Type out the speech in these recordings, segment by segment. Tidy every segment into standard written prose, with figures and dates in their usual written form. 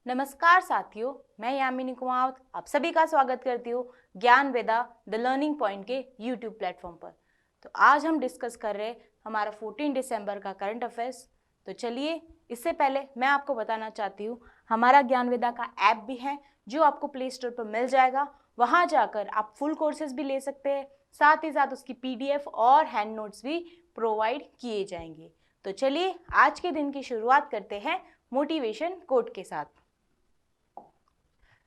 नमस्कार साथियों, मैं यामिनी कुमावत आप सभी का स्वागत करती हूँ ज्ञान वेदा द लर्निंग पॉइंट के यूट्यूब प्लेटफॉर्म पर। तो आज हम डिस्कस कर रहे हैं हमारा 14 दिसंबर का करंट अफेयर्स। तो चलिए, इससे पहले मैं आपको बताना चाहती हूँ हमारा ज्ञान वेदा का ऐप भी है जो आपको प्ले स्टोर पर मिल जाएगा। वहाँ जाकर आप फुल कोर्सेज भी ले सकते हैं, साथ ही साथ उसकी PDF और हैंड नोट्स भी प्रोवाइड किए जाएंगे। तो चलिए आज के दिन की शुरुआत करते हैं मोटिवेशन कोट के साथ।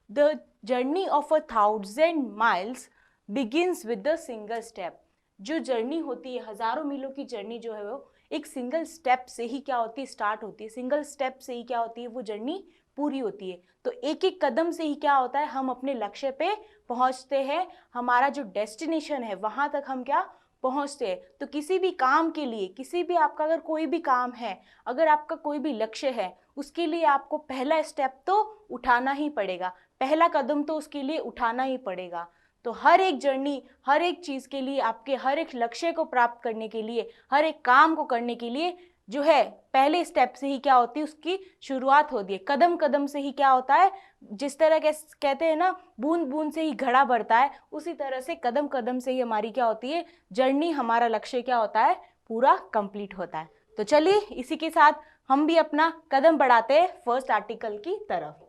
The journey of 1,000 miles begins with a single step। जो जर्नी होती है, हजारों मीलों की जर्नी जो है वो एक सिंगल स्टेप से ही क्या होती है, स्टार्ट होती है। सिंगल स्टेप से ही क्या होती है, वो जर्नी पूरी होती है। तो एक एक कदम से ही क्या होता है, हम अपने लक्ष्य पे पहुंचते हैं। हमारा जो डेस्टिनेशन है वहां तक हम क्या पहुंचते हैं। तो किसी भी काम के लिए, किसी भी आपका अगर कोई भी काम है, अगर आपका कोई भी लक्ष्य है, उसके लिए आपको पहला स्टेप तो उठाना ही पड़ेगा, पहला कदम तो उसके लिए उठाना ही पड़ेगा। तो हर एक जर्नी, हर एक चीज के लिए, आपके हर एक लक्ष्य को प्राप्त करने के लिए, हर एक काम को करने के लिए जो है पहले स्टेप से ही क्या होती है, उसकी शुरुआत होती है। कदम कदम से ही क्या होता है, जिस तरह के कहते हैं ना, बूंद बूंद से ही घड़ा भरता है, उसी तरह से कदम कदम से ही हमारी क्या होती है जर्नी, हमारा लक्ष्य क्या होता है, पूरा कंप्लीट होता है। तो चलिए इसी के साथ हम भी अपना कदम बढ़ाते हैं फर्स्ट आर्टिकल की तरफ।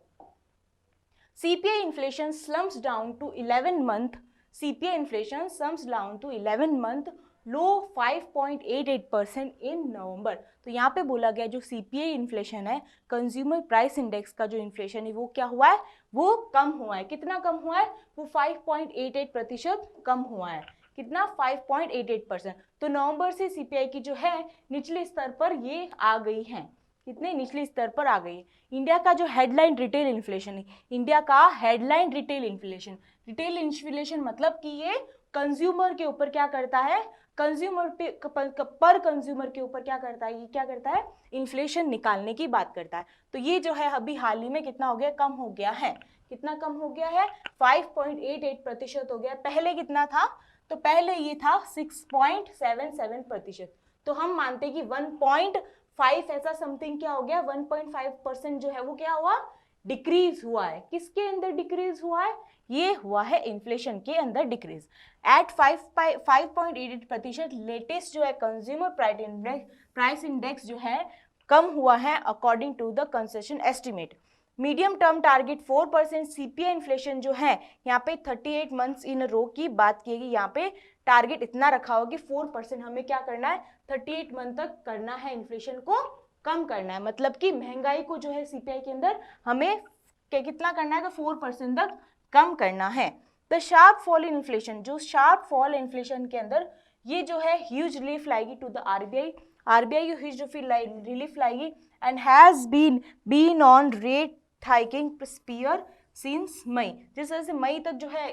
CPI inflation slumps down to 11 month CPI inflation slumps down to 11 month low 5.88% इन नवंबर। तो यहाँ पे बोला गया जो CPI इन्फ्लेशन है, कंज्यूमर प्राइस इंडेक्स का जो इन्फ्लेशन है, वो क्या हुआ है, वो कम हुआ है। कितना कम हुआ है, वो 5.88% कम हुआ है। कितना, 5.88%। तो नवंबर से CPI की जो है निचले स्तर पर ये आ गई है। कितने, निचले स्तर पर आ गई। इंडिया का जो हेडलाइन रिटेल इन्फ्लेशन है, इंडिया का headline retail inflation, retail inflation मतलब कि ये कंज्यूमर के ऊपर क्या करता है, कंज्यूमर पे पर कंज्यूमर के ऊपर क्या करता है, ये क्या करता है, इन्फ्लेशन निकालने की बात करता है। तो ये जो है अभी हाल ही में कितना हो गया, कम हो गया है। कितना कम हो गया है, 5.88% हो गया। पहले कितना था, तो पहले ये था 6.77%। तो हम मानते हैं कि 1.5 ऐसा समथिंग क्या हो गया, 1.5% जो है वो क्या हुआ, डिक्रीज हुआ है। किसके अंदर डिक्रीज हुआ है, ये हुआ है इन्फ्लेशन के अंदर डिक्रीज एट 5.88%। लेटेस्ट जो है कंज्यूमर प्राइस इंडेक्स जो है कम हुआ है according to the consensus estimate. Medium term target 4% CPI inflation जो है यहाँ पे 38 मंथ्स इन रो की बात की गई। यहाँ पे टारगेट इतना रखा होगा कि 4% हमें क्या करना है, 38 मंथ तक करना है, इन्फ्लेशन को कम करना है। मतलब कि महंगाई को जो है CPI के अंदर हमें कितना करना है, तो 4% तक कम करना है। The sharp fall in inflation, जो शार्प फॉल इन्फ्लेशन के अंदर ये जो है ह्यूज रिलीफ लाएगी to the RBI huge relief लाएगी and has been on rate hiking spree since May. जिस तरह से मई तक जो है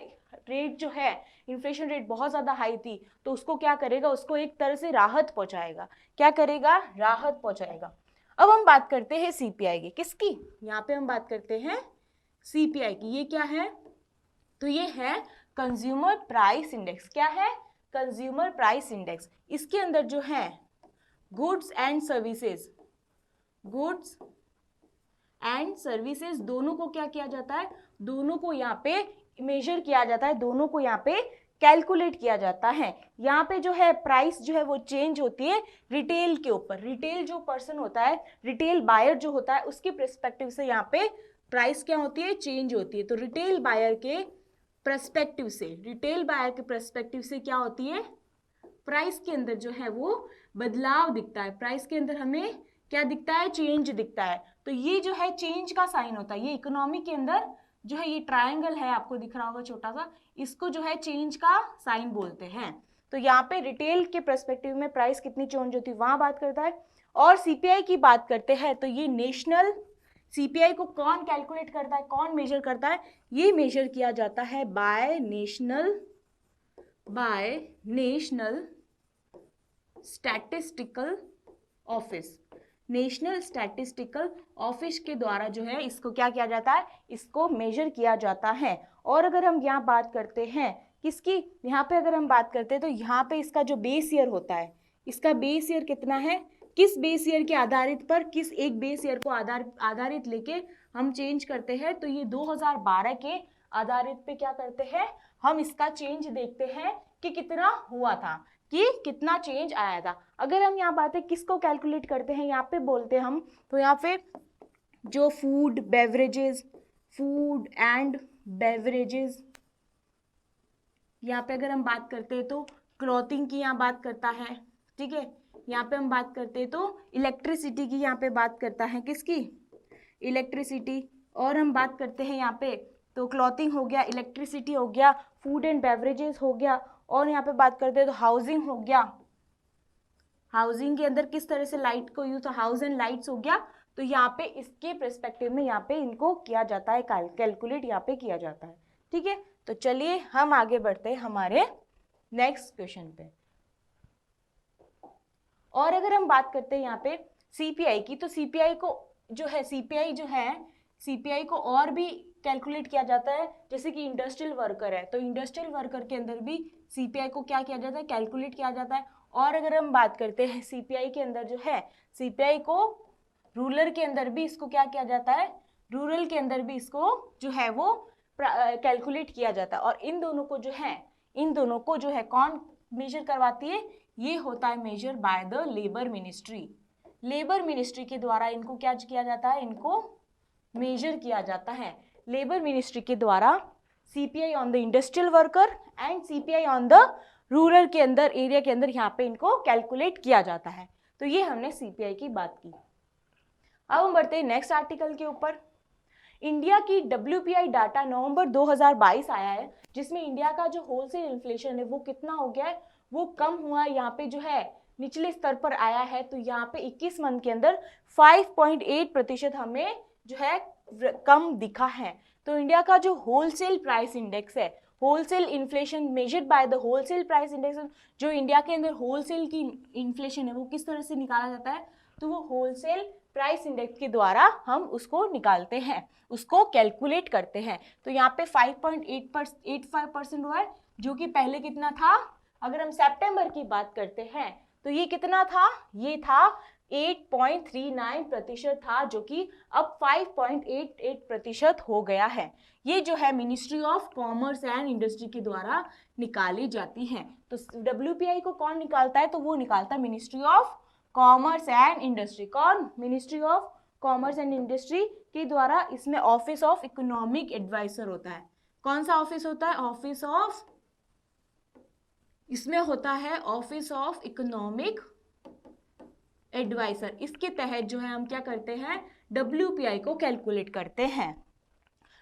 रेट जो है, इन्फ्लेशन रेट बहुत ज़्यादा हाई थी, तो उसको क्या करेगा, उसको एक तरह से राहत पहुंचाएगा। क्या करेगा, राहत पहुंचाएगा। अब हम बात करते हैं CPI की, किसकी, यहाँ पे हम बात करते हैं CPI की। ये क्या है, तो ये है कंज्यूमर प्राइस इंडेक्स। क्या है, कंज्यूमर प्राइस इंडेक्स। इसके अंदर जो है goods and services, goods and services दोनों को क्या किया जाता है, दोनों को यहाँ पे मेजर किया जाता है, दोनों को यहाँ पे कैलकुलेट किया जाता है। यहाँ पे जो है प्राइस जो है वो चेंज होती है रिटेल के ऊपर। रिटेल जो पर्सन होता है, रिटेल बायर जो होता है, उसके पर्सपेक्टिव से यहाँ पे प्राइस क्या होती है, चेंज होती है। तो रिटेल बायर के पर्सपेक्टिव से, रिटेल बायर के पर्सपेक्टिव से क्या होती है, प्राइस के अंदर जो है वो बदलाव दिखता है। प्राइस के अंदर हमें क्या दिखता है, चेंज दिखता है। तो ये जो है चेंज का साइन होता है। ये इकोनॉमी के अंदर जो है ये ट्रायंगल है, आपको दिख रहा होगा छोटा सा, इसको जो है चेंज का साइन बोलते हैं। तो यहाँ पे रिटेल के पर्सपेक्टिव में प्राइस कितनी चेंज होती है वहां बात करता है। और CPI की बात करते हैं तो ये नेशनल, CPI को कौन कैलकुलेट करता है, कौन मेजर करता है, ये मेजर किया जाता है by National Statistical Office. National Statistical Office के द्वारा जो है इसको क्या किया जाता है, इसको मेजर किया जाता है। और अगर हम यहाँ बात करते हैं किसकी, यहाँ पे अगर हम बात करते हैं तो यहाँ पे इसका जो बेस ईयर होता है, इसका बेस ईयर कितना है, किस बेस ईयर के आधारित पर, किस एक बेस ईयर को आधारित लेके हम चेंज करते हैं, तो ये 2012 के आधारित पे क्या करते हैं, हम इसका चेंज देखते हैं कि कितना हुआ था, कि कितना चेंज आया था। अगर हम यहाँ बातें किसको कैलकुलेट करते हैं, यहाँ पे बोलते हैं हम, तो यहाँ पे जो फूड एंड बेवरेजेस, यहाँ पे अगर हम बात करते हैं तो क्लॉथिंग की यहाँ बात करता है, ठीक है। यहाँ पे हम बात करते हैं तो इलेक्ट्रिसिटी की यहाँ पे बात करता है, किसकी, इलेक्ट्रिसिटी। और हम बात करते हैं यहाँ पे तो क्लॉथिंग हो गया, इलेक्ट्रिसिटी हो गया, फूड एंड बेवरेजेस हो गया, और यहाँ पे बात करते हैं तो हाउसिंग हो गया। हाउसिंग के अंदर किस तरह से लाइट को यूज, हाउस एंड लाइट्स हो गया। तो यहाँ पे इसके पर्सपेक्टिव में यहाँ पे इनको किया जाता है, कैलकुलेट यहाँ पे किया जाता है, ठीक है। तो चलिए हम आगे बढ़ते हैं हमारे नेक्स्ट क्वेश्चन पे। और अगर हम बात करते हैं यहाँ पे सीपीआई की, तो सीपीआई को और भी कैलकुलेट किया जाता है, जैसे कि इंडस्ट्रियल वर्कर है, तो इंडस्ट्रियल वर्कर के अंदर भी सीपीआई को क्या किया जाता है, कैलकुलेट किया जाता है। और अगर हम बात करते हैं सीपीआई के अंदर जो है, सीपीआई को रूरल के अंदर भी इसको क्या किया जाता है, रूरल के अंदर भी इसको जो है वो कैलकुलेट किया जाता है। और इन दोनों को जो है कौन मेजर करवाती है, ये होता है measure by the labour ministry. Labour ministry के द्वारा इनको क्या किया जाता है, इनको मेजर किया जाता है। लेबर मिनिस्ट्री के द्वारा CPI on the industrial worker and CPI on the rural के अंदर, एरिया के अंदर यहाँ पे इनको कैलकुलेट किया जाता है। तो ये हमने सीपीआई की बात की। अब हम बढ़ते हैं नेक्स्ट आर्टिकल के ऊपर। इंडिया की WPI डाटा नवंबर 2022 आया है, जिसमें इंडिया का जो होलसेल इन्फ्लेशन है वो कितना हो गया है, वो कम हुआ है, यहाँ पे जो है निचले स्तर पर आया है। तो यहाँ पे 21 मंथ के अंदर 5.8% हमें जो है कम दिखा है। तो इंडिया का जो होलसेल प्राइस इंडेक्स है, wholesale inflation measured by the wholesale price index, जो इंडिया के अंदर होलसेल की इन्फ्लेशन है वो किस तरह से निकाला जाता है, तो वो होलसेल प्राइस इंडेक्स के द्वारा हम उसको निकालते हैं, उसको कैलकुलेट करते हैं। तो यहाँ पे 5.85% हुआ है, जो कि पहले कितना था, अगर हम सितंबर की बात करते हैं तो ये कितना था, ये था 8.39% था, जो कि अब 5.88% हो गया है। ये जो है ministry of commerce and industry के द्वारा निकाली जाती है। तो WPI को कौन निकालता है, तो वो निकालता है ministry of commerce and industry. कौन, ministry of commerce and industry के द्वारा। इसमें ऑफिस ऑफ इकोनॉमिक एडवाइजर होता है। कौन सा ऑफिस होता है, इसमें होता है ऑफिस ऑफ इकोनॉमिक एडवाइजर। इसके तहत जो है हम क्या करते हैं, WPI को कैलकुलेट करते हैं।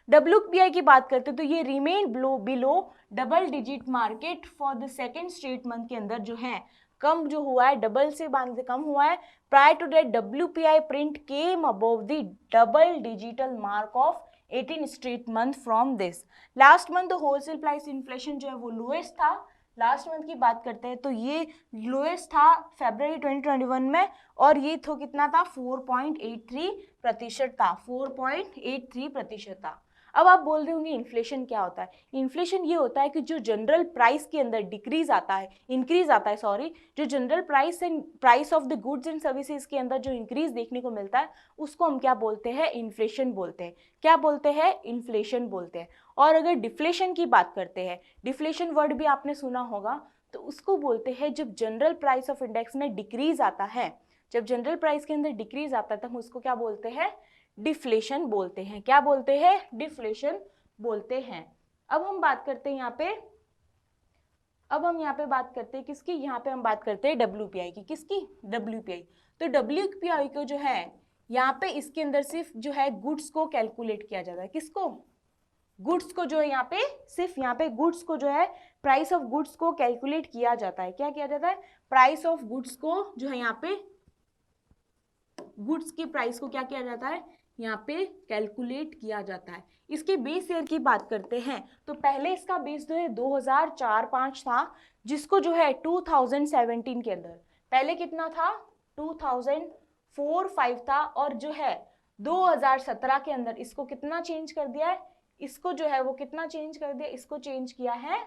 WPI की बात करते हैं तो ये remain below double digit market for the second straight month के अंदर जो है कम जो हुआ है, डबल से बांध कम हुआ है। Prior to that WPI print came above the double digit mark of 18 straight month from this. Last month wholesale price inflation जो है वो लोएस्ट था। लास्ट मंथ की बात करते हैं तो ये लोएस्ट था फरवरी 2021 में, और ये तो कितना था, 4.83% था, 4.83% था। अब आप बोल रहे होंगे इन्फ्लेशन क्या होता है। इन्फ्लेशन ये होता है कि जो जनरल प्राइस के अंदर इंक्रीज आता है, जो general price of the goods and services के अंदर जो इंक्रीज देखने को मिलता है उसको हम क्या बोलते हैं, इन्फ्लेशन बोलते हैं। क्या बोलते हैं, इन्फ्लेशन बोलते हैं। और अगर डिफ्लेशन की बात करते हैं, डिफ्लेशन वर्ड भी आपने सुना होगा, तो उसको बोलते हैं जब जनरल प्राइस ऑफ इंडेक्स में डिक्रीज आता है, जब जनरल प्राइस के अंदर डिक्रीज आता है तो हम उसको क्या बोलते हैं, डिफ्लेशन बोलते हैं। क्या बोलते हैं, डिफ्लेशन बोलते हैं। अब हम बात करते हैं यहाँ पे बात करते हैं किसकी, यहाँ पे हम बात करते हैं WPI की। किसकी, WPI। तो WPI को जो है यहाँ पे इसके अंदर सिर्फ जो है गुड्स को कैलकुलेट किया जाता है। किसको, गुड्स को जो है यहाँ पे सिर्फ यहाँ पे गुड्स को जो है प्राइस ऑफ गुड्स को कैलकुलेट किया जाता है। क्या किया जाता है, प्राइस ऑफ गुड्स को जो है यहाँ पे गुड्स की प्राइस को क्या किया जाता है, यहाँ पे कैलकुलेट किया जाता है। इसके बेस ईयर की बात करते हैं तो पहले इसका बेस जो है 2004-05 था, जिसको जो है 2017 के अंदर पहले कितना था, 2004-05 था, और जो है 2017 के अंदर इसको कितना चेंज कर दिया है, इसको जो है वो कितना चेंज कर दिया, इसको चेंज किया है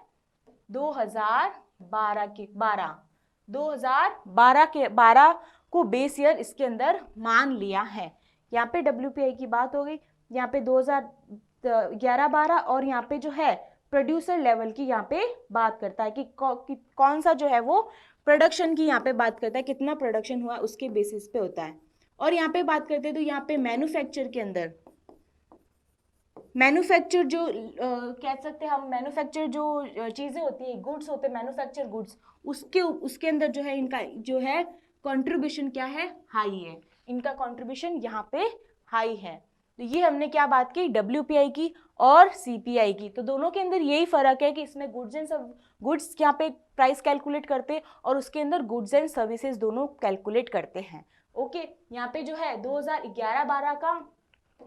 2012 को बेस ईयर इसके अंदर मान लिया है। यहाँ पे WPI की बात हो गई। यहाँ पे 2011-12 और यहाँ पे जो है प्रोड्यूसर लेवल की यहाँ पे बात करता है कि कौन सा जो है वो प्रोडक्शन की यहाँ पे बात करता है, कितना प्रोडक्शन हुआ उसके बेसिस पे होता है। और यहाँ पे बात करते हैं तो यहाँ पे मैन्युफैक्चर के अंदर मैन्युफैक्चर जो कह सकते हैं हम, मैन्युफैक्चर जो चीज़ें होती है, गुड्स होते हैं, मैन्युफैक्चर गुड्स, उसके अंदर जो है इनका जो है कंट्रीब्यूशन क्या है, हाई है, इनका कंट्रीब्यूशन यहाँ पे हाई है। तो ये हमने क्या बात की, WPI की और CPI की। तो दोनों के अंदर यही फर्क है कि इसमें गुड्स यहाँ पे प्राइस कैलकुलेट करते हैं और उसके अंदर गुड्स एंड सर्विसेज दोनों कैलकुलेट करते हैं। ओके, यहाँ पे जो है 2011-12 का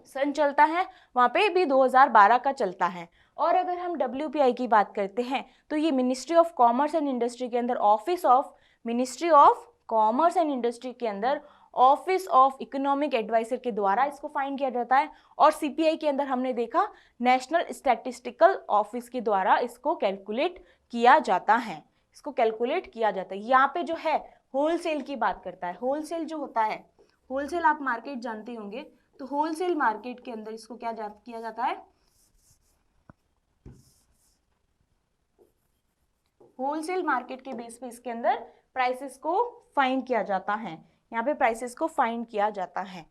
सन चलता है, वहाँ पे भी 2012 का चलता है। और अगर हम WPI की बात करते हैं तो ये ministry of commerce and industry के अंदर office of ministry of commerce and industry के अंदर ऑफिस ऑफ इकोनॉमिक एडवाइजर के द्वारा इसको फाइंड किया जाता है। और CPI के अंदर हमने देखा नेशनल स्टैटिस्टिकल ऑफिस के द्वारा इसको कैलकुलेट किया जाता है, इसको कैलकुलेट किया जाता है। यहाँ पे जो है होलसेल की बात करता है। होलसेल जो होता है, होलसेल आप मार्केट जानते होंगे, तो होलसेल मार्केट के अंदर इसको क्या किया जाता है, होलसेल मार्केट के बेस पे इसके अंदर प्राइसेस को फाइंड किया जाता है, यहाँ पे प्राइसेस को फाइंड किया जाता है।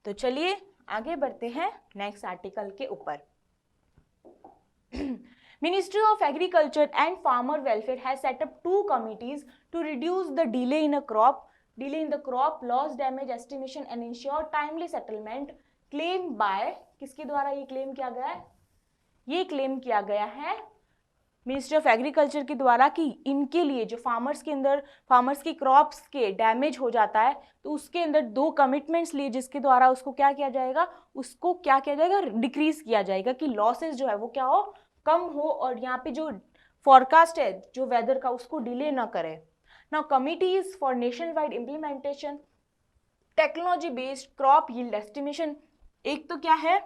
तो चलिए आगे बढ़ते हैं नेक्स्ट आर्टिकल के ऊपर। Ministry of Agriculture and Farmer Welfare has set up 2 committees to reduce the delay in the crop loss damage estimation and ensure timely settlement claim by, किसके द्वारा ये क्लेम किया गया है, ये क्लेम किया गया है मिनिस्ट्री ऑफ एग्रीकल्चर के द्वारा कि इनके लिए जो फार्मर्स की क्रॉप्स के डैमेज हो जाता है तो उसके अंदर 2 कमिटमेंट्स लिए जिसके द्वारा उसको क्या किया जाएगा, उसको क्या किया जाएगा, डिक्रीज किया जाएगा कि लॉसेस जो है वो क्या हो, कम हो, और यहाँ पे जो फॉरकास्ट है जो वेदर का उसको डिले ना करे। Now committee is for national wide implementation technology based crop yield estimation. एक तो क्या है,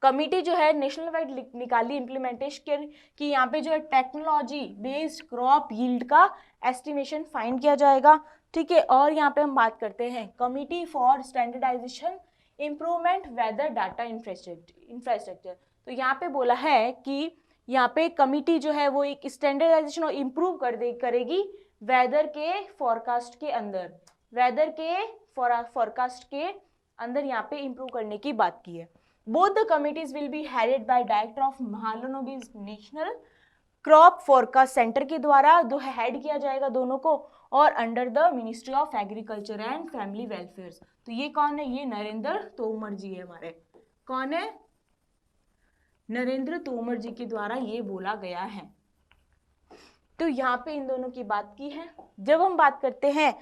कमिटी जो है नेशनल वाइड निकाली इम्प्लीमेंटेशन कि यहाँ पे जो है टेक्नोलॉजी बेस्ड क्रॉप यील्ड का एस्टिमेशन फाइंड किया जाएगा, ठीक है। और यहाँ पे हम बात करते हैं committee for standardisation improvement weather data infrastructure. तो यहाँ पे बोला है कि यहाँ पे कमिटी जो है वो एक स्टैंडर्डाइजेशन और इम्प्रूव करेगी वेदर के फोरकास्ट के अंदर, वेदर के फोरकास्ट के अंदर यहाँ पे इम्प्रूव करने की बात की है। Both the committees will be headed by Director of Mahalanobis National Crop Forecast Center के द्वारा दो हेड किया जाएगा दोनों को, और under the ministry of agriculture and family welfare. तो ये कौन है, ये नरेंद्र तोमर जी है हमारे, कौन है, नरेंद्र तोमर जी के द्वारा ये बोला गया है। तो यहाँ पे इन दोनों की बात की है। जब हम बात करते हैं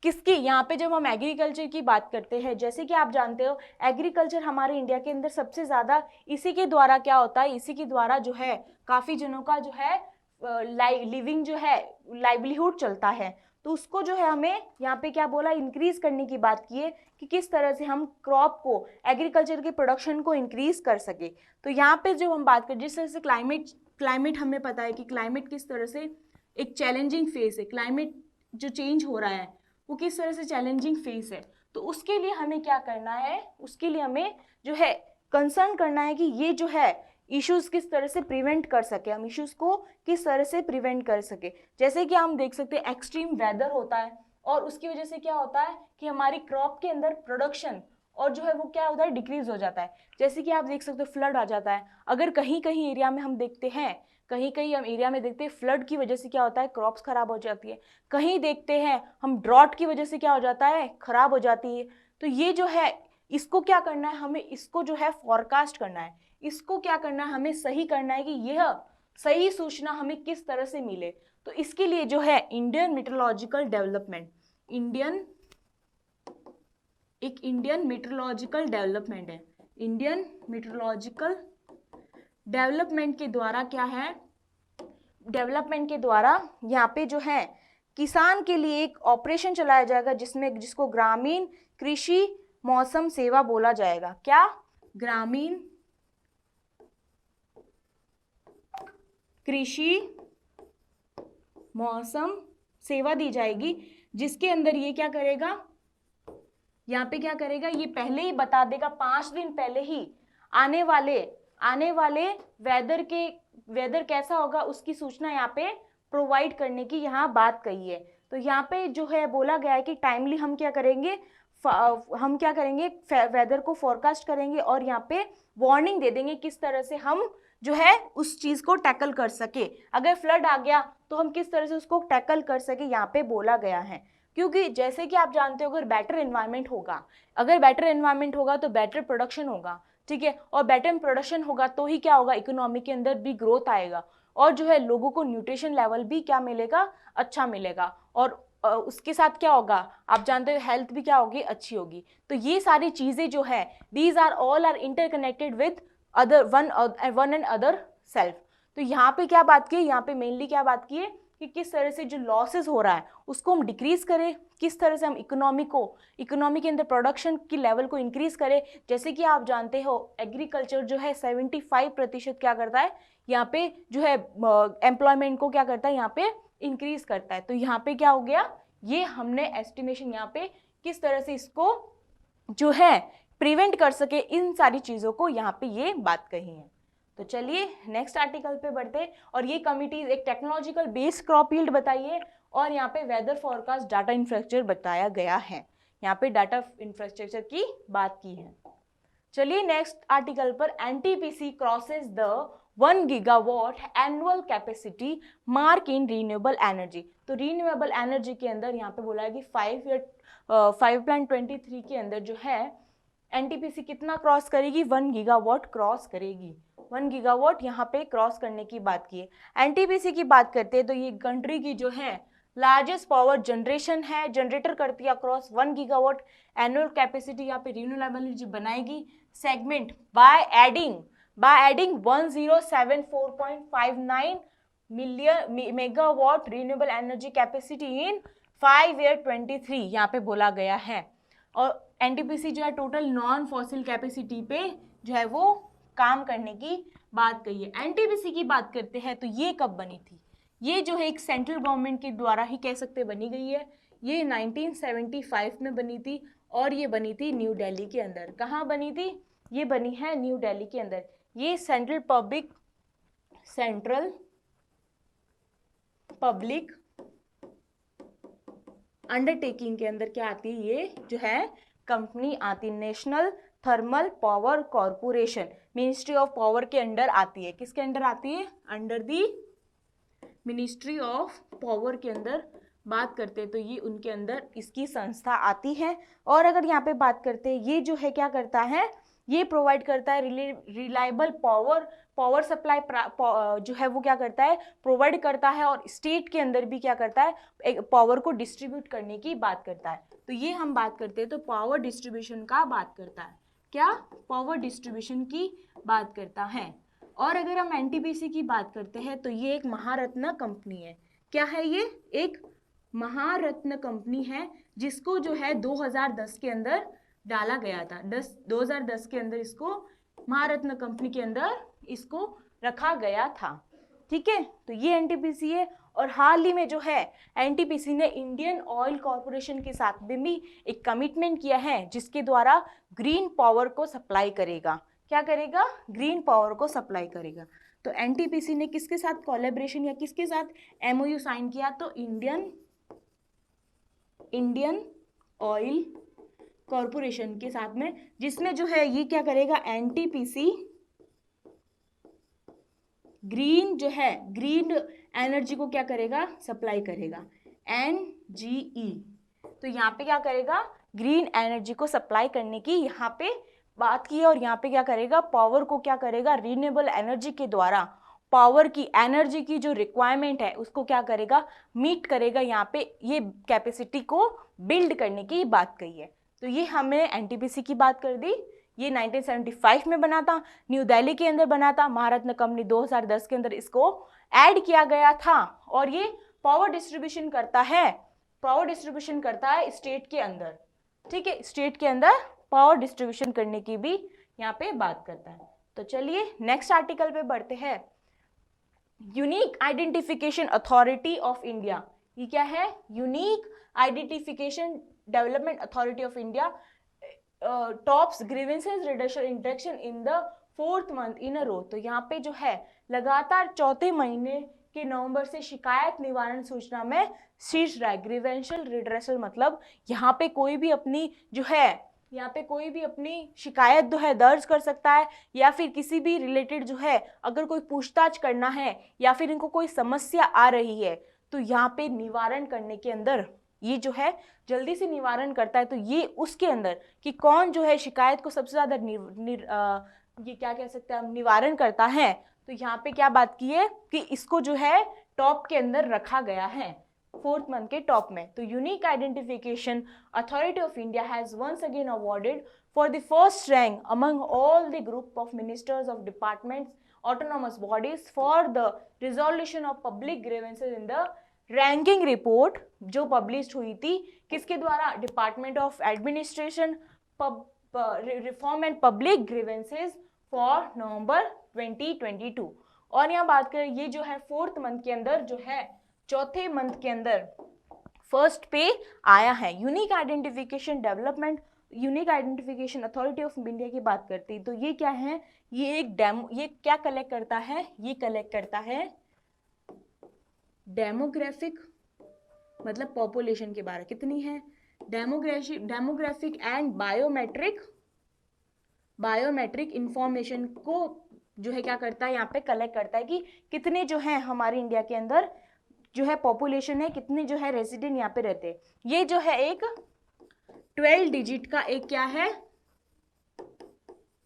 किसकी, यहाँ पे जब हम एग्रीकल्चर की बात करते हैं, जैसे कि आप जानते हो एग्रीकल्चर हमारे इंडिया के अंदर सबसे ज़्यादा इसी के द्वारा क्या होता है, इसी के द्वारा जो है काफ़ी जनों का जो है लिविंग जो है लाइवलीहुड चलता है। तो उसको जो है हमें यहाँ पे क्या बोला, इंक्रीज करने की बात की है कि किस तरह से हम क्रॉप को, एग्रीकल्चर के प्रोडक्शन को इंक्रीज कर सके। तो यहाँ पे जो हम बात करें, जिस तरह से क्लाइमेट हमें पता है कि क्लाइमेट किस तरह से एक चैलेंजिंग फेस है, क्लाइमेट जो चेंज हो रहा है वो किस तरह से चैलेंजिंग फेस है। तो उसके लिए हमें क्या करना है, उसके लिए हमें जो है कंसर्न करना है कि ये जो है इश्यूज किस तरह से प्रिवेंट कर सके, हम इश्यूज को किस तरह से प्रिवेंट कर सके। जैसे कि हम देख सकते हैं एक्सट्रीम वेदर होता है और उसकी वजह से क्या होता है कि हमारी क्रॉप के अंदर प्रोडक्शन और जो है वो क्या होता है, डिक्रीज हो जाता है। जैसे कि आप देख सकते हो फ्लड आ जाता है, अगर कहीं कहीं एरिया में हम देखते हैं, कहीं कहीं हम एरिया में देखते हैं फ्लड की वजह से क्या होता है, क्रॉप्स खराब हो जाती है। कहीं देखते हैं हम ड्रॉट की वजह से क्या हो जाता है, खराब हो जाती है। तो ये जो है इसको क्या करना है, हमें इसको जो है फॉरकास्ट करना है, इसको क्या करना है, हमें सही करना है कि यह सही सूचना हमें किस तरह से मिले। तो इसके लिए जो है Indian meteorological development, Indian meteorological development है, इंडियन मीटरोलॉजिकल डेवलपमेंट के द्वारा क्या है, डेवलपमेंट के द्वारा यहाँ पे जो है किसान के लिए एक ऑपरेशन चलाया जाएगा जिसको ग्रामीण कृषि मौसम सेवा बोला जाएगा। क्या, ग्रामीण कृषि मौसम सेवा दी जाएगी, जिसके अंदर ये क्या करेगा, यहाँ पे क्या करेगा, ये पहले ही बता देगा 5 दिन पहले ही आने वाले वेदर कैसा होगा उसकी सूचना यहाँ पे प्रोवाइड करने की यहाँ बात कही है। तो यहाँ पे जो है बोला गया है कि टाइमली हम क्या करेंगे वेदर को फोरकास्ट करेंगे और यहाँ पे वार्निंग दे देंगे किस तरह से हम जो है उस चीज को टैकल कर सके। अगर फ्लड आ गया तो हम किस तरह से उसको टैकल कर सके, यहाँ पे बोला गया है। क्योंकि जैसे कि आप जानते हो अगर बेटर एनवायरनमेंट होगा तो बेटर प्रोडक्शन होगा, ठीक है, और बेटर प्रोडक्शन होगा तो ही क्या होगा, इकोनॉमी के अंदर भी ग्रोथ आएगा और जो है लोगों को न्यूट्रिशन लेवल भी क्या मिलेगा, अच्छा मिलेगा, और उसके साथ क्या होगा, आप जानते हो हेल्थ भी क्या होगी, अच्छी होगी। तो ये सारी चीजें जो है these are all are interconnected with other one and other self. तो यहाँ पे क्या बात की है, यहाँ पे मेनली क्या बात की है कि किस तरह से जो लॉसेस हो रहा है उसको हम डिक्रीज करें, किस तरह से हम इकोनॉमी के अंदर प्रोडक्शन की लेवल को इंक्रीज करें। जैसे कि आप जानते हो एग्रीकल्चर जो है 75% क्या करता है, यहाँ पे जो है एम्प्लॉयमेंट को क्या करता है, यहाँ पे इंक्रीज करता है। तो यहाँ पे क्या हो गया, ये हमने एस्टिमेशन यहाँ पे किस तरह से इसको जो है प्रिवेंट कर सके, इन सारी चीजों को यहाँ पे ये बात कही है। तो चलिए नेक्स्ट आर्टिकल पे बढ़ते, और ये कमिटीज एक टेक्नोलॉजिकल बेस्ड क्रॉप यील्ड बताइए और यहाँ पे वेदर फॉरकास्ट डाटा इंफ्रास्ट्रक्चर बताया गया है। यहाँ पे डाटा इंफ्रास्ट्रक्चर की बात की है। चलिए नेक्स्ट आर्टिकल पर, NTPC crosses the 1 gigawatt annual capacity mark in renewable energy. तो रीन्यूएबल एनर्जी के अंदर यहाँ पे बोला है कि 5.23 के अंदर जो है एनटीपीसी कितना क्रॉस करेगी, 1 गीगावाट क्रॉस करेगी। 1 गीगावाट यहाँ पे क्रॉस करने की बात की है। एनटीपीसी की बात करते हैं तो ये कंट्री की जो है लार्जेस्ट पावर जनरेटर करती है अक्रॉस 1 गीगावाट एनुअल कैपेसिटी, यहाँ पे रिन्यूएबल एनर्जी बनाएगी segment by adding 1074.59 million megawatt renewable energy capacity in 5 year 23 यहाँ पे बोला गया है। और एनटीपीसी जो है टोटल नॉन फॉसिल कैपेसिटी पे जो है वो काम करने की बात कही है। एनटीपीसी की बात करते हैं तो ये कब बनी थी, ये जो है एक सेंट्रल गवर्नमेंट के द्वारा ही कह सकते बनी गई है। ये 1975 में बनी थी और ये बनी थी न्यू दिल्ली के अंदर। कहाँ बनी थी, ये बनी है न्यू दिल्ली के अंदर। ये सेंट्रल पब्लिक अंडरटेकिंग के अंदर क्या आती है, ये जो है कंपनी आती है, national thermal power corporation, ministry of power के अंडर आती है। किसके अंडर आती है, under the ministry of power के अंदर बात करते हैं तो ये उनके अंदर इसकी संस्था आती है। और अगर यहाँ पे बात करते हैं, ये जो है क्या करता है, ये प्रोवाइड करता है रिलायबल पावर सप्लाई जो है वो क्या करता है, प्रोवाइड करता है, और स्टेट के अंदर भी क्या करता है, पावर को डिस्ट्रीब्यूट करने की बात करता है। तो ये हम बात करते हैं तो पावर डिस्ट्रीब्यूशन का बात करता है, क्या, पावर डिस्ट्रीब्यूशन की बात करता है। और अगर हम एनटीपीसी की बात करते हैं तो ये एक महारत्न कंपनी है। क्या है, ये एक महारत्न कंपनी है जिसको जो है 2010 के अंदर डाला गया था। 2010 के अंदर इसको महारत्न कंपनी के अंदर इसको रखा गया था, ठीक है। तो ये एनटीपीसी है। और हाल ही में जो है एनटीपीसी ने इंडियन ऑयल कॉर्पोरेशन के साथ भी एक कमिटमेंट किया है जिसके द्वारा ग्रीन पावर को सप्लाई करेगा। क्या करेगा, ग्रीन पावर को सप्लाई करेगा। तो एनटीपीसी ने किसके साथ कोलैबोरेशन या किसके साथ एमओयू साइन किया, तो इंडियन ऑयल कॉर्पोरेशन के साथ में, जिसमें जो है ये क्या करेगा, एनटीपीसी ग्रीन जो है ग्रीन एनर्जी को क्या करेगा, सप्लाई करेगा, एनजीई। तो यहाँ पे क्या करेगा, ग्रीन एनर्जी को सप्लाई करने की यहाँ पे बात की है। और यहाँ पे क्या करेगा, पावर को क्या करेगा, रिन्यूएबल एनर्जी के द्वारा पावर की एनर्जी की जो रिक्वायरमेंट है उसको क्या करेगा, मीट करेगा। यहाँ पे ये कैपेसिटी को बिल्ड करने की बात कही है। तो ये हमने एनटीपीसी की बात कर दी। ये 1975 में बना था, न्यू दिल्ली के अंदर बना था। महारत्न कंपनी 2010 के अंदर इसको ऐड किया गया था। और ये पावर डिस्ट्रीब्यूशन करता है स्टेट के अंदर, ठीक है, स्टेट के अंदर पावर डिस्ट्रीब्यूशन करने की भी यहाँ पे बात करता है। तो चलिए नेक्स्ट आर्टिकल पे बढ़ते हैं। Unique Identification Authority of India, ये क्या है, unique identification development authority of India tops grievances reduction interaction in the 4th month इन अ रो। तो यहाँ पे जो है लगातार चौथे महीने के नवंबर से शिकायत निवारण सूचना में शीर्ष रहा है। ग्रीवेंशियल रिड्रेसल मतलब यहाँ पे कोई भी अपनी जो है यहाँ पे कोई भी अपनी शिकायत जो है दर्ज कर सकता है, या फिर किसी भी रिलेटेड जो है अगर कोई पूछताछ करना है या फिर इनको कोई समस्या आ रही है तो यहाँ पे निवारण करने के अंदर ये जो है जल्दी से निवारण करता है। तो ये उसके अंदर कि कौन जो है शिकायत को सबसे ज्यादा ये क्या कह सकते हैं हम, निवारण करता है। तो यहाँ पे क्या बात की है कि इसको जो है टॉप के अंदर रखा गया है 4th month के टॉप में। तो Unique Identification Authority of India has once again awarded for the first rank among all the group of ministers of departments autonomous bodies for the resolution of public grievances in the ranking report जो publish हुई थी किसके द्वारा, Department of Administration Reform and Public Grievances for November 2022। और यहाँ बात करें ये जो है 4th month के अंदर जो है चौथे मंथ के अंदर फर्स्ट पे आया है। Unique identification development unique Identification Authority of India की बात करती है तो ये क्या है, ये एक डेमो, ये क्या कलेक्ट करता है, ये कलेक्ट करता है डेमोग्राफिक मतलब पॉपुलेशन के बारे कितनी है, डेमोग्राफिक एंड बायोमेट्रिक इंफॉर्मेशन को जो है क्या करता है यहाँ पे कलेक्ट करता है कि कितने जो है हमारे इंडिया के अंदर जो है पॉपुलेशन है, कितने जो है रेजिडेंट यहाँ पे रहते हैं। ये जो है एक 12 डिजिट का एक क्या है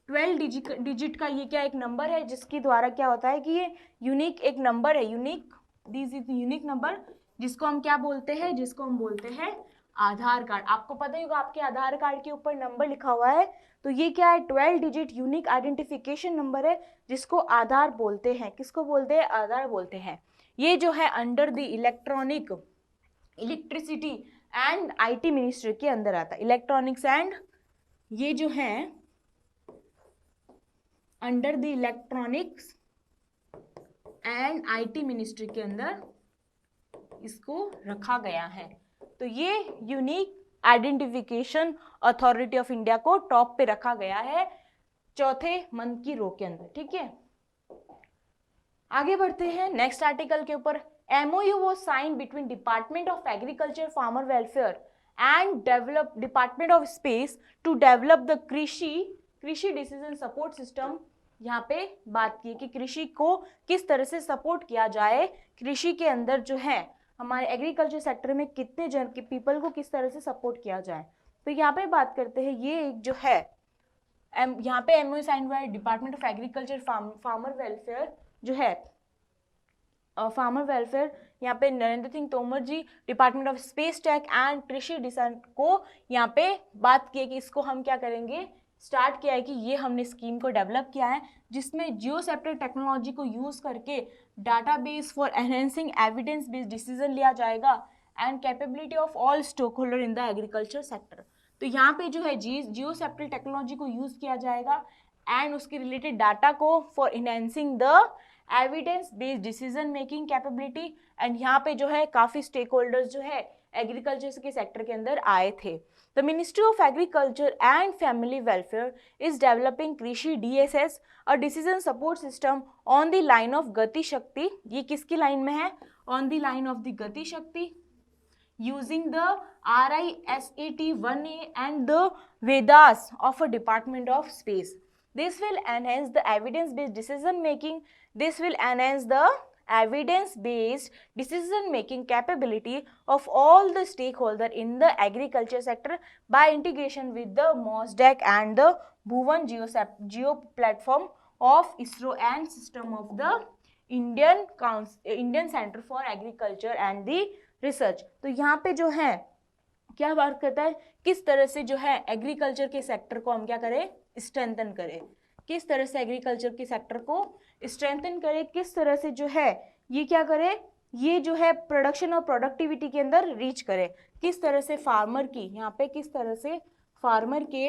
12 डिजिट का ये क्या एक नंबर है जिसके द्वारा क्या होता है कि ये यूनिक एक नंबर है, यूनिक नंबर जिसको हम क्या बोलते हैं, जिसको हम बोलते हैं आधार कार्ड। आपको पता ही होगा आपके आधार कार्ड के ऊपर नंबर लिखा हुआ है तो ये क्या है 12 डिजिट यूनिक आइडेंटिफिकेशन नंबर है जिसको आधार बोलते हैं। किसको बोलते हैं, आधार बोलते हैं। ये जो है under the electricity and IT ministry के अंदर आता है, इलेक्ट्रॉनिक्स एंड ये जो है under the electronics and IT ministry के अंदर इसको रखा गया है। तो ये unique Identification Authority of India को टॉप पे रखा गया है चौथे मंथ की रो के अंदर। ठीक है, आगे बढ़ते हैं नेक्स्ट आर्टिकल के ऊपर। MOU was signed between Department of Agriculture, Farmer Welfare and Department of Space to develop the कृषि डिसीजन सपोर्ट सिस्टम। यहाँ पे बात की कि कृषि को किस तरह से सपोर्ट किया जाए, कृषि के अंदर जो है हमारे एग्रीकल्चर सेक्टर में कितने जन के पीपल को किस तरह से सपोर्ट किया जाए। तो यहाँ पे बात करते हैं ये एक जो है यहाँ पे MOU साइन हुआ है department of agriculture farmer welfare जो है फार्मर वेलफेयर, यहाँ पे Narendra Singh Tomar ji department of space tech and Krishi design को यहाँ पे बात की है कि इसको हम क्या करेंगे, स्टार्ट किया है कि ये हमने स्कीम को डेवलप किया है जिसमें जियोसेप्टर टेक्नोलॉजी को यूज करके database for enhancing evidence based decision लिया जाएगा and capability of all stakeholder in the agriculture sector. तो यहाँ पे जो है जियोसेप्टर टेक्नोलॉजी को यूज किया जाएगा एंड उसके रिलेटेड डाटा को for enhancing the evidence based decision making capability. And यहाँ पे जो है काफी स्टेक होल्डर्स जो है एग्रीकल्चर के सेक्टर के अंदर आए थे। The Ministry of Agriculture and Family Welfare is developing Krishi DSS, a decision support system on the line of Gati Shakti. ये किसकी लाइन में है, on the line of the Gati Shakti, using the RISAT 1A and the Vedas of a Department of Space. This will enhance the evidence-based decision making. This will enhance the evidence-based decision-making capability of all the stakeholders in the agriculture sector by integration with the MOSDAQ and the Bhuvan Geo platform of ISRO and system of the Indian Center for Agriculture and the Research। तो यहाँ पे जो है क्या बात करता है, किस तरह से जो है एग्रीकल्चर के सेक्टर को हम क्या करें, स्ट्रेंथन करें, किस तरह से एग्रीकल्चर के सेक्टर को स्ट्रेंथन करे, किस तरह से जो है ये क्या करे, ये जो है प्रोडक्शन और प्रोडक्टिविटी के अंदर रीच करे, किस तरह से फार्मर की यहाँ पे किस तरह से फार्मर के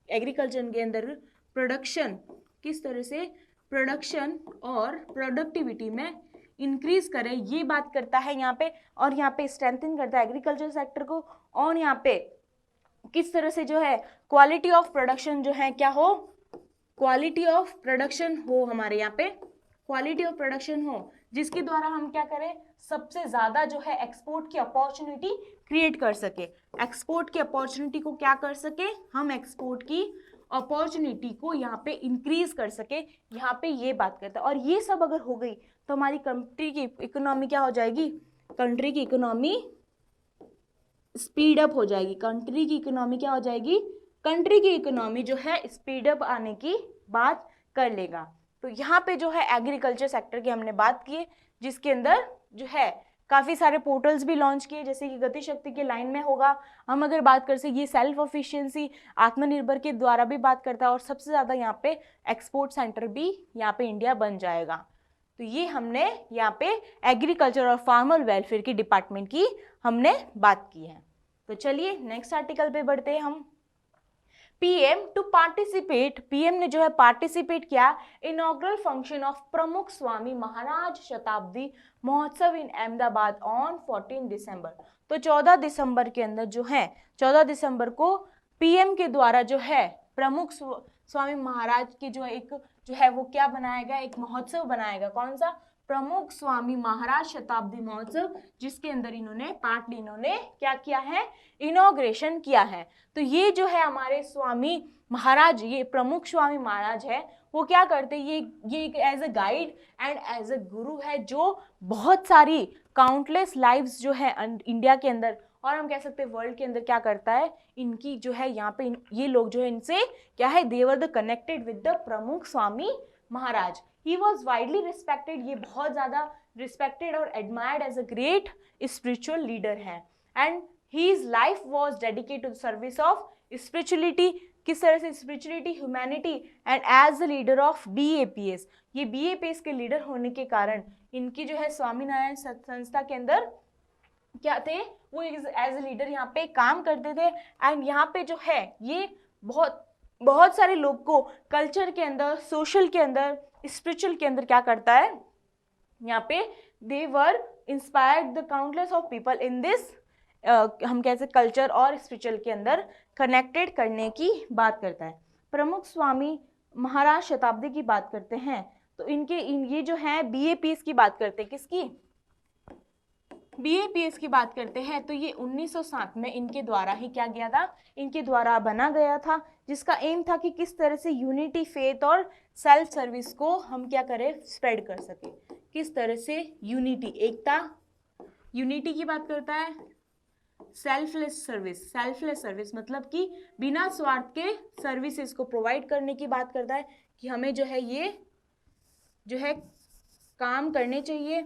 एग्रीकल्चर के अंदर प्रोडक्शन, किस तरह से प्रोडक्शन और प्रोडक्टिविटी में इंक्रीज करे, ये बात करता है यहाँ पे। और यहाँ पे स्ट्रेंथन करता है एग्रीकल्चर सेक्टर को। और यहाँ पे किस तरह से जो है क्वालिटी ऑफ प्रोडक्शन जो है क्या हो, क्वालिटी ऑफ प्रोडक्शन हो, हमारे यहाँ पे क्वालिटी ऑफ प्रोडक्शन हो, जिसके द्वारा हम क्या करें, सबसे ज्यादा जो है एक्सपोर्ट की अपॉर्चुनिटी क्रिएट कर सके। एक्सपोर्ट की अपॉर्चुनिटी को क्या कर सके, हम एक्सपोर्ट की अपॉर्चुनिटी को यहाँ पे इंक्रीज कर सके, यहाँ पे ये बात करता है। और ये सब अगर हो गई तो हमारी कंट्री की इकोनॉमी क्या हो जाएगी, कंट्री की इकोनॉमी स्पीड अप हो जाएगी। कंट्री की इकोनॉमी क्या हो जाएगी, कंट्री की इकोनॉमी जो है स्पीड अप आने की बात कर लेगा। तो यहाँ पे जो है एग्रीकल्चर सेक्टर की हमने बात की, जिसके अंदर जो है काफी सारे पोर्टल्स भी लॉन्च किए, जैसे कि गति शक्ति के लाइन में होगा। हम अगर बात कर सके, ये सेल्फ एफिशिएंसी आत्मनिर्भर के द्वारा भी बात करता है, और सबसे ज्यादा यहाँ पे एक्सपोर्ट सेंटर भी यहाँ पे इंडिया बन जाएगा। तो ये हमने यहाँ पे एग्रीकल्चर और फार्मर वेलफेयर की डिपार्टमेंट की हमने बात की है। तो चलिए नेक्स्ट आर्टिकल पे बढ़ते हैं हम। पीएम टू पार्टिसिपेट, पीएम ने जो है पार्टिसिपेट किया इनॉग्रल फंक्शन ऑफ प्रमुख स्वामी महाराज शताब्दी महोत्सव इन अहमदाबाद ऑन 14 दिसंबर। तो 14 दिसंबर के अंदर जो है, 14 दिसंबर को पीएम के द्वारा जो है प्रमुख स्वामी महाराज की जो एक जो है वो क्या बनाएगा, एक महोत्सव बनाएगा। कौन सा, प्रमुख स्वामी महाराज शताब्दी महोत्सव, जिसके अंदर इन्होंने पार्ट ली, इन्होंने क्या किया है, इनॉग्रेशन किया है। तो ये जो है हमारे स्वामी महाराज, ये प्रमुख स्वामी महाराज है, वो क्या करते हैं, ये as a guide and as a guru है, जो बहुत सारी काउंटलेस लाइव्स जो है इंडिया के अंदर, और हम कह सकते हैं वर्ल्ड के अंदर क्या करता है, इनकी जो है यहाँ पे ये लोग जो है इनसे क्या है, they were the connected with the Pramukh Swami Maharaj. He was widely respected, ये बहुत ज़्यादा रिस्पेक्टेड और admired as a great spiritual leader है। And his life was dedicated to the service of spirituality, किस तरह से spirituality, humanity, and as the leader of BAPS, ये BAPS के लीडर होने के कारण इनकी जो है स्वामीनारायण संस्था के अंदर क्या थे, वो एज ए लीडर यहाँ पे काम करते थे। एंड यहाँ पे जो है ये बहुत सारे लोग को कल्चर के अंदर, सोशल के अंदर, स्पिरिचुअल के अंदर क्या करता है, यहाँ पे they were inspired the countless of people in this, हम कैसे कल्चर और स्पिरिचुअल के अंदर कनेक्टेड करने की बात करता है। प्रमुख स्वामी महाराज शताब्दी की बात करते हैं तो ये जो है BAPS की बात करते हैं, किसकी, BAPS की बात करते हैं। तो ये 1907 में इनके द्वारा ही क्या गया था, इनके द्वारा बना गया था, जिसका एम था कि किस तरह से यूनिटी, फेथ और सेल्फ सर्विस को हम क्या करें, स्प्रेड कर सके। किस तरह से यूनिटी, एकता, यूनिटी की बात करता है, सेल्फलेस सर्विस मतलब कि बिना स्वार्थ के सर्विसेज को प्रोवाइड करने की बात करता है, कि हमें जो है ये जो है काम करने चाहिए।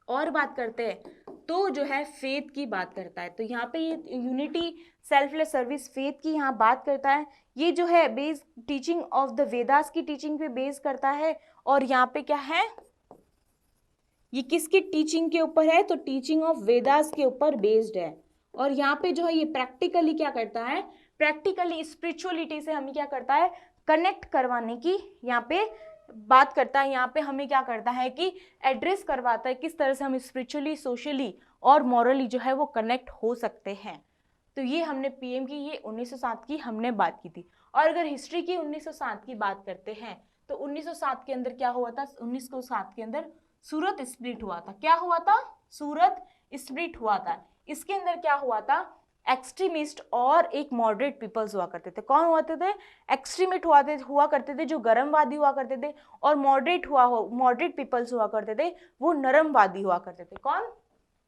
और बात करते हैं तो जो है फेथ की बात करता है। तो यहाँ पे ये यूनिटी, सेल्फलेस सर्विस, फेथ की यहाँ बात करता है। ये जो है base teaching of the Vedas की टीचिंग पे बेस करता है। और यहाँ पे क्या है, ये किसकी टीचिंग के ऊपर है, तो टीचिंग ऑफ वेदास के ऊपर बेस्ड है। और यहाँ पे जो है ये प्रैक्टिकली क्या करता है, प्रैक्टिकली स्पिरिचुअलिटी से हमें क्या करता है, कनेक्ट करवाने की यहाँ पे बात करता है। यहाँ पे हमें क्या करता है कि एड्रेस करवाता है किस तरह से हम स्पिरिचुअली, सोशली और मॉरली जो है वो कनेक्ट हो सकते हैं। तो ये हमने पीएम की, ये 1907 की हमने बात की थी। और अगर हिस्ट्री की 1907 की बात करते हैं तो 1907 के अंदर क्या हुआ था, 1907 के अंदर सूरत स्प्लिट हुआ था। क्या हुआ था, सूरत स्प्लिट हुआ था। इसके अंदर क्या हुआ था, एक्सट्रीमिस्ट और एक मॉडरेट पीपल्स हुआ करते थे। कौन होते थे, एक्सट्रीमिस्ट हुआ करते थे जो गर्मवादी हुआ करते थे, और मॉडरेट पीपल्स हुआ करते थे वो नरमवादी हुआ करते थे। कौन,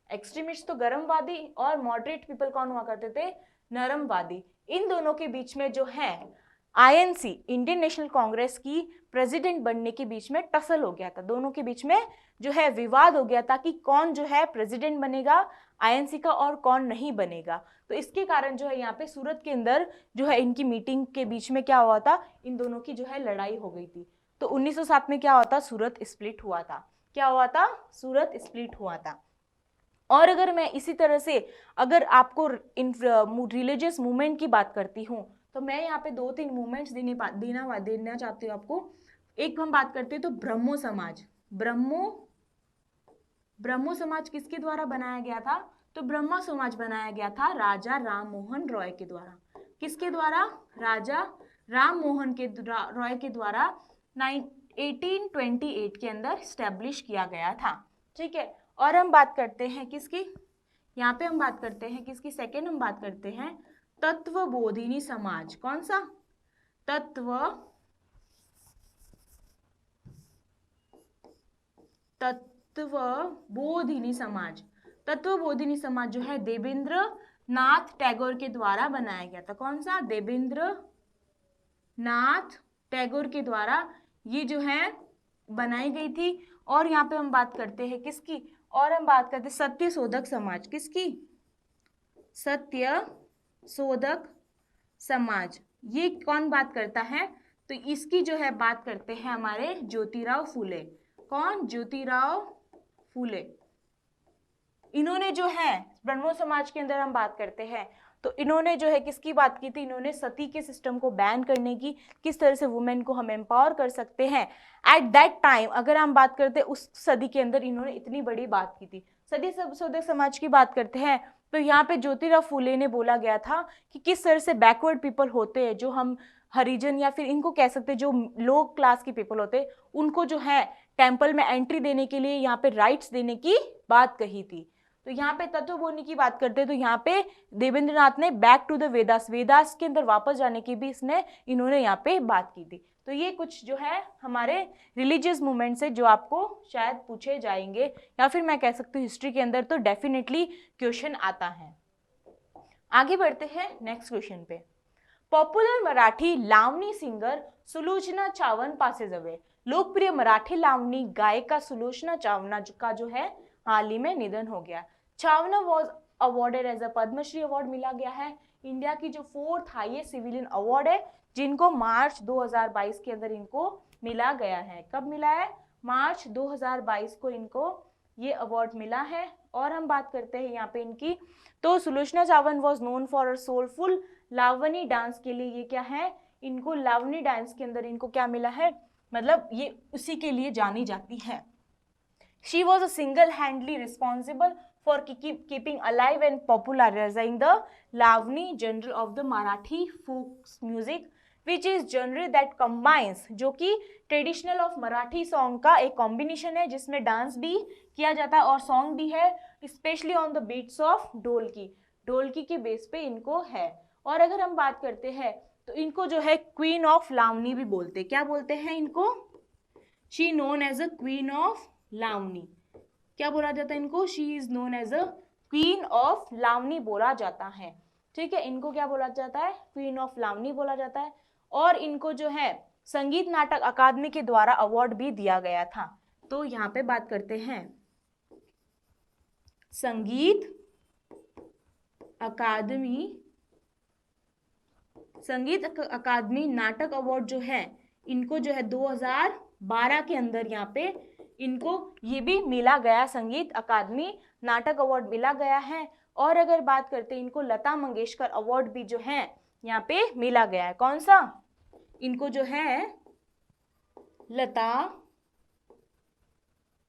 एक्सट्रीमिस्ट तो गर्मवादी, और मॉडरेट पीपल कौन हुआ करते थे, नरमवादी। इन दोनों के बीच में जो है INC, इंडियन नेशनल कांग्रेस की प्रेसिडेंट बनने के बीच में टसल हो गया था। दोनों के बीच में जो है विवाद हो गया था कि कौन जो है प्रेसिडेंट बनेगा INC का और कौन नहीं बनेगा। तो इसके कारण जो है यहाँ पे सूरत के अंदर जो है इनकी मीटिंग के बीच में क्या हुआ था, इन दोनों की जो है लड़ाई हो गई थी। तो 1907 में क्या हुआ था, सूरत स्प्लिट हुआ था। क्या हुआ था, सूरत स्प्लिट हुआ था। और अगर मैं इसी तरह से अगर आपको रिलीजियस मूवमेंट की बात करती हूँ तो मैं यहाँ पे 2-3 मूवमेंट्स देना चाहती हूँ आपको। एक हम बात करते हैं तो ब्रह्मो समाज, ब्रह्मो समाज किसके द्वारा बनाया गया था, तो तो ब्रह्मा समाज बनाया गया था राजा राम मोहन रॉय के द्वारा। किसके द्वारा? राजा राम मोहन के रॉय के द्वारा 1828 के अंदर स्टैब्लिश किया गया था। ठीक है, और हम बात करते हैं किसकी, यहाँ पे हम बात करते हैं किसकी, सेकेंड हम बात करते हैं तत्वबोधिनी समाज। कौन सा? तत्वबोधिनी समाज। तत्वबोधिनी समाज जो है देवेंद्र नाथ टैगोर के द्वारा बनाया गया था। कौन सा? देवेंद्र नाथ टैगोर के द्वारा ये जो है बनाई गई थी। और यहाँ पे हम बात करते हैं किसकी, और हम बात करते हैं सत्य शोधक समाज। किसकी? सत्य शोधक समाज। ये कौन बात करता है? तो इसकी जो है बात करते हैं हमारे ज्योतिराव फूले। कौन? ज्योतिराव फूले। इन्होंने जो है ब्रह्मो समाज के अंदर हम बात करते हैं तो इन्होंने जो है किसकी बात की थी? इन्होंने सती के सिस्टम को बैन करने की, किस तरह से वुमेन को हम एम्पावर कर सकते हैं एट दैट टाइम। अगर हम बात करते हैं उस सदी के अंदर इन्होंने इतनी बड़ी बात की थी। सती शोधक समाज की बात करते हैं तो यहाँ पे ज्योतिराव फूले ने बोला गया था कि किस तरह से बैकवर्ड पीपल होते हैं, जो हम हरिजन या फिर इनको कह सकते हैं जो लो क्लास के पीपल होते हैं, उनको जो है टेम्पल में एंट्री देने के लिए यहाँ पे राइट्स देने की बात कही थी। तो यहाँ पे तत्वबोधिनी की बात करते हैं तो यहाँ पे देवेंद्रनाथ ने back to the Vedas, Vedas के अंदर वापस जाने की भी इन्होंने यहाँ पे बात की थी। तो ये कुछ जो है हमारे रिलीजियस मूवमेंट से जो आपको शायद पूछे जाएंगे या फिर मैं कह सकती हूँ हिस्ट्री के अंदर तो डेफिनेटली क्वेश्चन आता है। आगे बढ़ते हैं नेक्स्ट क्वेश्चन पे। पॉपुलर मराठी लावणी सिंगर सुलोचना चावन पासेज अवे। लोकप्रिय मराठी लावणी गायिका सुलोचना चावना का जो है हाल ही में निधन हो गया। Chavan was awarded as a Padmashri award मिला गया है। इंडिया की जो 4th हाईएस्ट सिविलियन अवार्ड है, जिनको मार्च 2022 के अंदर इनको मिला गया है। कब मिला है? मार्च 2022 को इनको ये अवार्ड मिला है। और हम बात करते हैं यहाँ पे इनकी, तो Sulochana Chavan was known for a soulful Lavani dance के लिए ये क्या है, इनको लावनी डांस के अंदर इनको क्या मिला है, मतलब ये उसी के लिए जानी जाती है। She was single-handedly responsible for keeping alive and popularizing the Lavani genre of the Marathi folk music, which is genre that combines, जो कि ट्रेडिशनल ऑफ मराठी सॉन्ग का एक कॉम्बिनेशन है जिसमें डांस भी किया जाता है और सॉन्ग भी है, specially on the beats of dholki. ढोलकी के बेस पे इनको है। और अगर हम बात करते हैं तो इनको जो है क्वीन ऑफ लावनी भी बोलते हैं। क्या बोलते हैं इनको? She known as a queen of Lavani. क्या बोला जाता है इनको? She is known as a queen of Lavani बोला जाता है। ठीक है, इनको क्या बोला जाता है? क्वीन ऑफ लावनी बोला जाता है। और इनको जो है संगीत नाटक अकादमी के द्वारा अवार्ड भी दिया गया था। तो यहाँ पे बात करते हैं संगीत अकादमी नाटक अवार्ड जो है इनको जो है 2012 के अंदर यहाँ पे इनको ये भी मिला गया, संगीत अकादमी नाटक अवार्ड मिला गया है। और अगर बात करते हैं इनको लता मंगेशकर अवार्ड भी जो है यहाँ पे मिला गया है। कौन सा? इनको जो है लता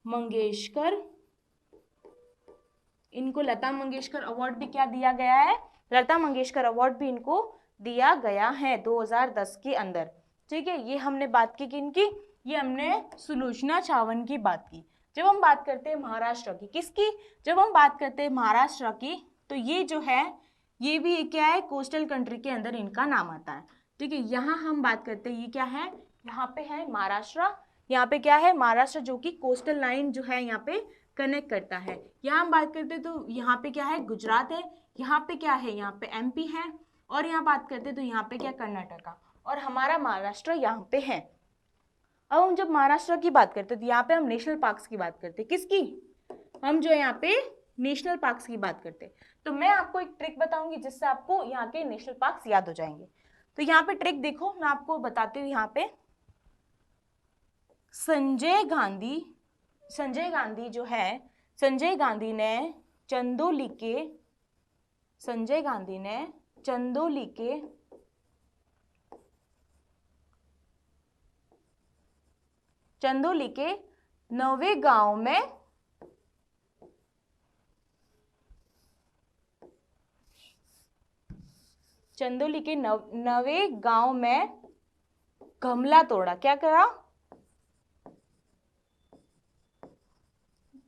मंगेशकर, इनको लता मंगेशकर अवार्ड भी क्या दिया गया है? लता मंगेशकर अवार्ड भी इनको दिया गया है 2010 के अंदर। ठीक है, ये हमने बात की किनकी? ये हमने सुलोचना चावन की बात की। जब हम बात करते हैं महाराष्ट्र की, किसकी? जब हम बात करते हैं महाराष्ट्र की तो ये जो है ये भी क्या है? कोस्टल कंट्री के अंदर इनका नाम आता है। ठीक है, यहाँ हम बात करते हैं ये क्या है? यहाँ पे है महाराष्ट्र। यहाँ पे क्या है? महाराष्ट्र, जो कि कोस्टल लाइन जो है यहाँ पे कनेक्ट करता है। यहाँ हम बात करते हैं तो यहाँ पे क्या है? गुजरात है। यहाँ पे क्या है? यहाँ पे एमपी है। और यहाँ बात करते हैं तो यहाँ पे क्या? कर्नाटका। और हमारा महाराष्ट्र यहाँ पे है। अब हम जब महाराष्ट्र की बात करते हैं तो यहाँ पे हम नेशनल पार्क्स की बात करते हैं। किसकी? हम जो यहाँ पे नेशनल पार्क्स की बात करते हैं। तो मैं आपको एक ट्रिक बताऊंगी जिससे आपको यहाँ के नेशनल पार्क्स याद हो जाएंगे। तो यहाँ पे ट्रिक देखो, मैं आपको बताती हूँ। यहाँ पे संजय गांधी जो है, संजय गांधी ने चंदौली के नवे गांव में चंदौली के नवे गांव में गमला तोड़ा। क्या करा?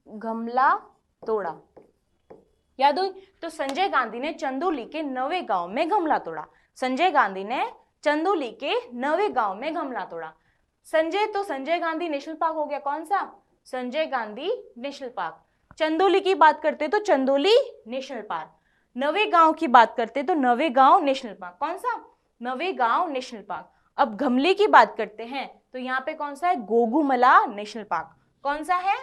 गमला तोड़ा। याद हो? तो संजय गांधी ने चंदौली के नवे गांव में गमला तोड़ा। संजय गांधी ने चंदौली के नवे गांव में गमला तोड़ा। संजय तो संजय गांधी नेशनल पार्क हो गया। कौन सा? Sanjay Gandhi national park. चंदौली की बात करते तो चंदौली नेशनल पार्क। नवे गांव की बात करते तो नवे गांव नेशनल पार्क। कौन सा? नवे गांव नेशनल पार्क। अब गमले की बात करते हैं तो यहाँ पे कौन सा है? गोगुमला नेशनल पार्क। कौन सा है?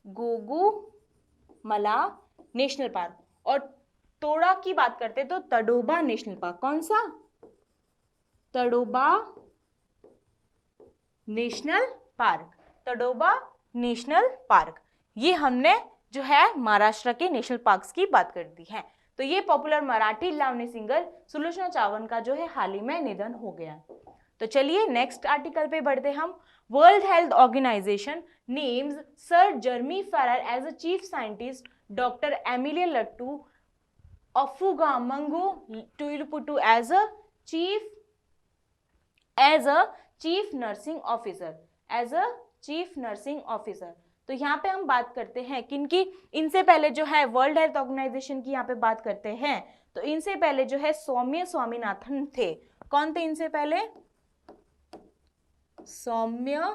गोगुमला नेशनल पार्क। और तोड़ा की बात करते तो तडोबा नेशनल पार्क। कौन सा? Tadoba national park. Tadoba national park. ये हमने जो है महाराष्ट्र के नेशनल पार्क्स की बात कर दी है। तो ये पॉपुलर मराठी लावणी सिंगर सुलोचना चावला का जो है हाल ही में निधन हो गया। तो चलिए नेक्स्ट आर्टिकल पे बढ़ते हम। World health organization names sir Jeremy Farrar as a chief scientist, doctor Amelia Latu Afuhaamango Tuipulotu as a chief nursing officer. As a chief nursing officer. तो यहाँ पे हम बात करते हैं किनकी? इनसे पहले जो है वर्ल्ड हेल्थ ऑर्गेनाइजेशन की यहाँ पे बात करते हैं तो इनसे पहले जो है सौम्य स्वामीनाथन थे। कौन थे इनसे पहले? सौम्य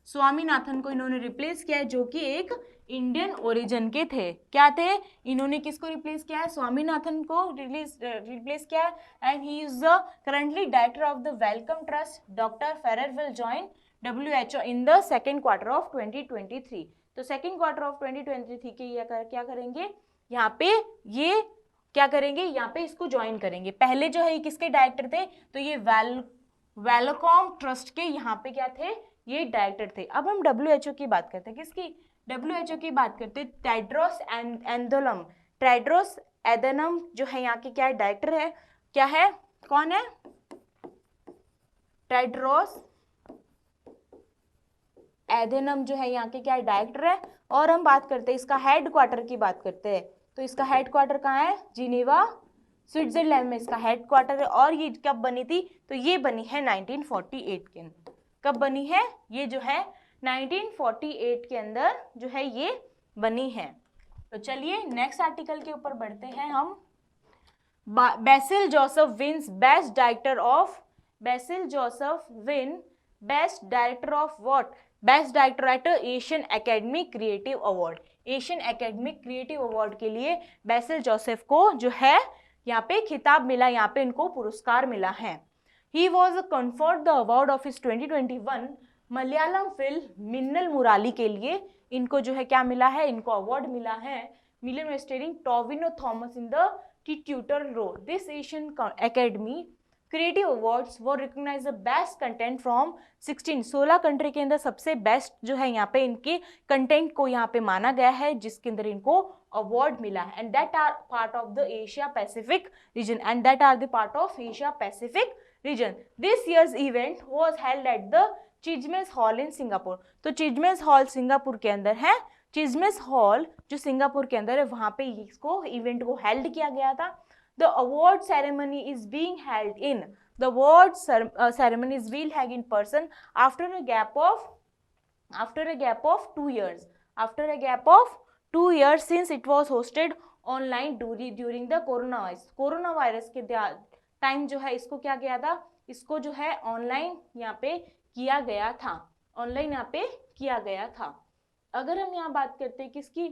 स्वामीनाथन को इन्होंने रिप्लेस किया है, जो कि एक इंडियन ओरिजिन के थे। क्या थे? इन्होंने किसको रिप्लेस किया है? स्वामीनाथन को रिप्लेस किया है। And he is the currently director of the Wellcome Trust. Doctor Ferrer will join WHO in the second quarter of 2023। तो सेकेंड क्वार्टर ऑफ 2023 के ये क्या करेंगे? यहाँ पे ये क्या करेंगे? यहाँ पे इसको ज्वाइन करेंगे। पहले जो है किसके डायरेक्टर थे? तो ये वेलकॉम ट्रस्ट के यहाँ पे क्या थे? ये डायरेक्टर थे। अब हम WHO की बात करते हैं। किसकी? WHO की बात करते हैं टेड्रोस एडनम। टेड्रोस एडनम जो है यहाँ के क्या है? डायरेक्टर है। क्या है? कौन है? टेड्रोस एडनम जो है यहाँ के क्या है? डायरेक्टर है। और हम बात करते हैं इसका हेडक्वार्टर की बात करते हैं तो इसका हेडक्वार्टर कहाँ है? जिनेवा स्विट्जरलैंड में इसका हेडक्वार्टर है। और ये कब बनी थी? तो ये बनी है 1948 के अंदर। कब बनी है? ये जो है 1948 के अंदर जो है ये बनी है। तो चलिए नेक्स्ट आर्टिकल के ऊपर बढ़ते हैं हम। BECIL Joseph wins best director of what? Best director at Asian academy creative award. Asian academic creative award के लिए बेसिल जोसेफ को जो है यहाँ पे खिताब मिला, यहाँ पे इनको पुरस्कार मिला है। He was conferred the award of his 2021 Malayalam film Minnal Murali के लिए इनको जो है क्या मिला है? इनको अवार्ड मिला है। Minnal starring Tovino Thomas in the tutor role. This Asian academy creative awards वो recognise the best content from 16 country के अंदर सबसे बेस्ट जो है यहाँ पे इनके कंटेंट को यहाँ पे माना गया है, जिसके अंदर इनको अवार्ड मिला है। And that are part of the Asia Pacific region. This year's event was held at the Chijmes hall in Singapore. तो चिजमेस हॉल सिंगापुर के अंदर है। चिजमेस हॉल जो सिंगापुर के अंदर है वहां पे इसको इवेंट को हेल्ड किया गया था। The award ceremony is being held in in person after a gap of 2 years. After a gap of 2 years since it was hosted online during the corona virus के टाइम जो है इसको क्या किया था? इसको जो है ऑनलाइन यहाँ पे किया गया था। ऑनलाइन यहाँ पे किया गया था। अगर हम यहाँ बात करते हैं किसकी?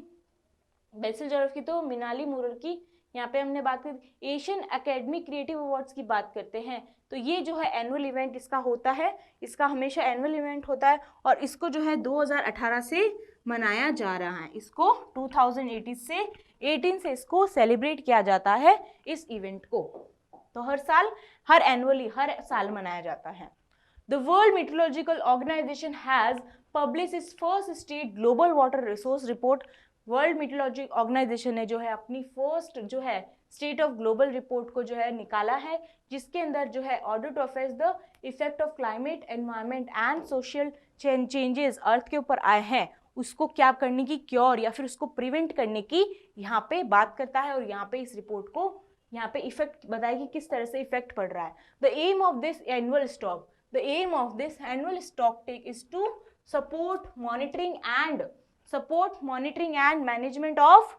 बेसिल जोसेफ की, तो मिनाली मुरल की यहाँ पे हमने बात की। एशियन एकेडमी क्रिएटिव अवार्ड्स की बात करते हैं तो ये जो है एनुअल इवेंट इसका होता है। इसका हमेशा एनुअल इवेंट होता है और इसको जो है 2018 से मनाया जा रहा है। इसको 2018 से इसको सेलिब्रेट किया जाता है इस इवेंट को। तो हर साल मनाया जाता है। The World Meteorological Organization has publish its first state global water resource report. World Meteorology Organization ने जो है अपनी फर्स्ट जो है स्टेट ऑफ ग्लोबल रिपोर्ट को जो है निकाला है, जिसके अंदर जो है ऑर्डर टू अफेस the effect of climate, environment and social changes earth के ऊपर आए हैं, उसको क्या करने की, क्योर या फिर उसको प्रिवेंट करने की यहाँ पे बात करता है। और यहाँ पे इस रिपोर्ट को यहाँ पे इफेक्ट बताएगी किस तरह से इफेक्ट पड़ रहा है। The aim of this annual stock, the aim of this annual stocktake is to support monitoring and management of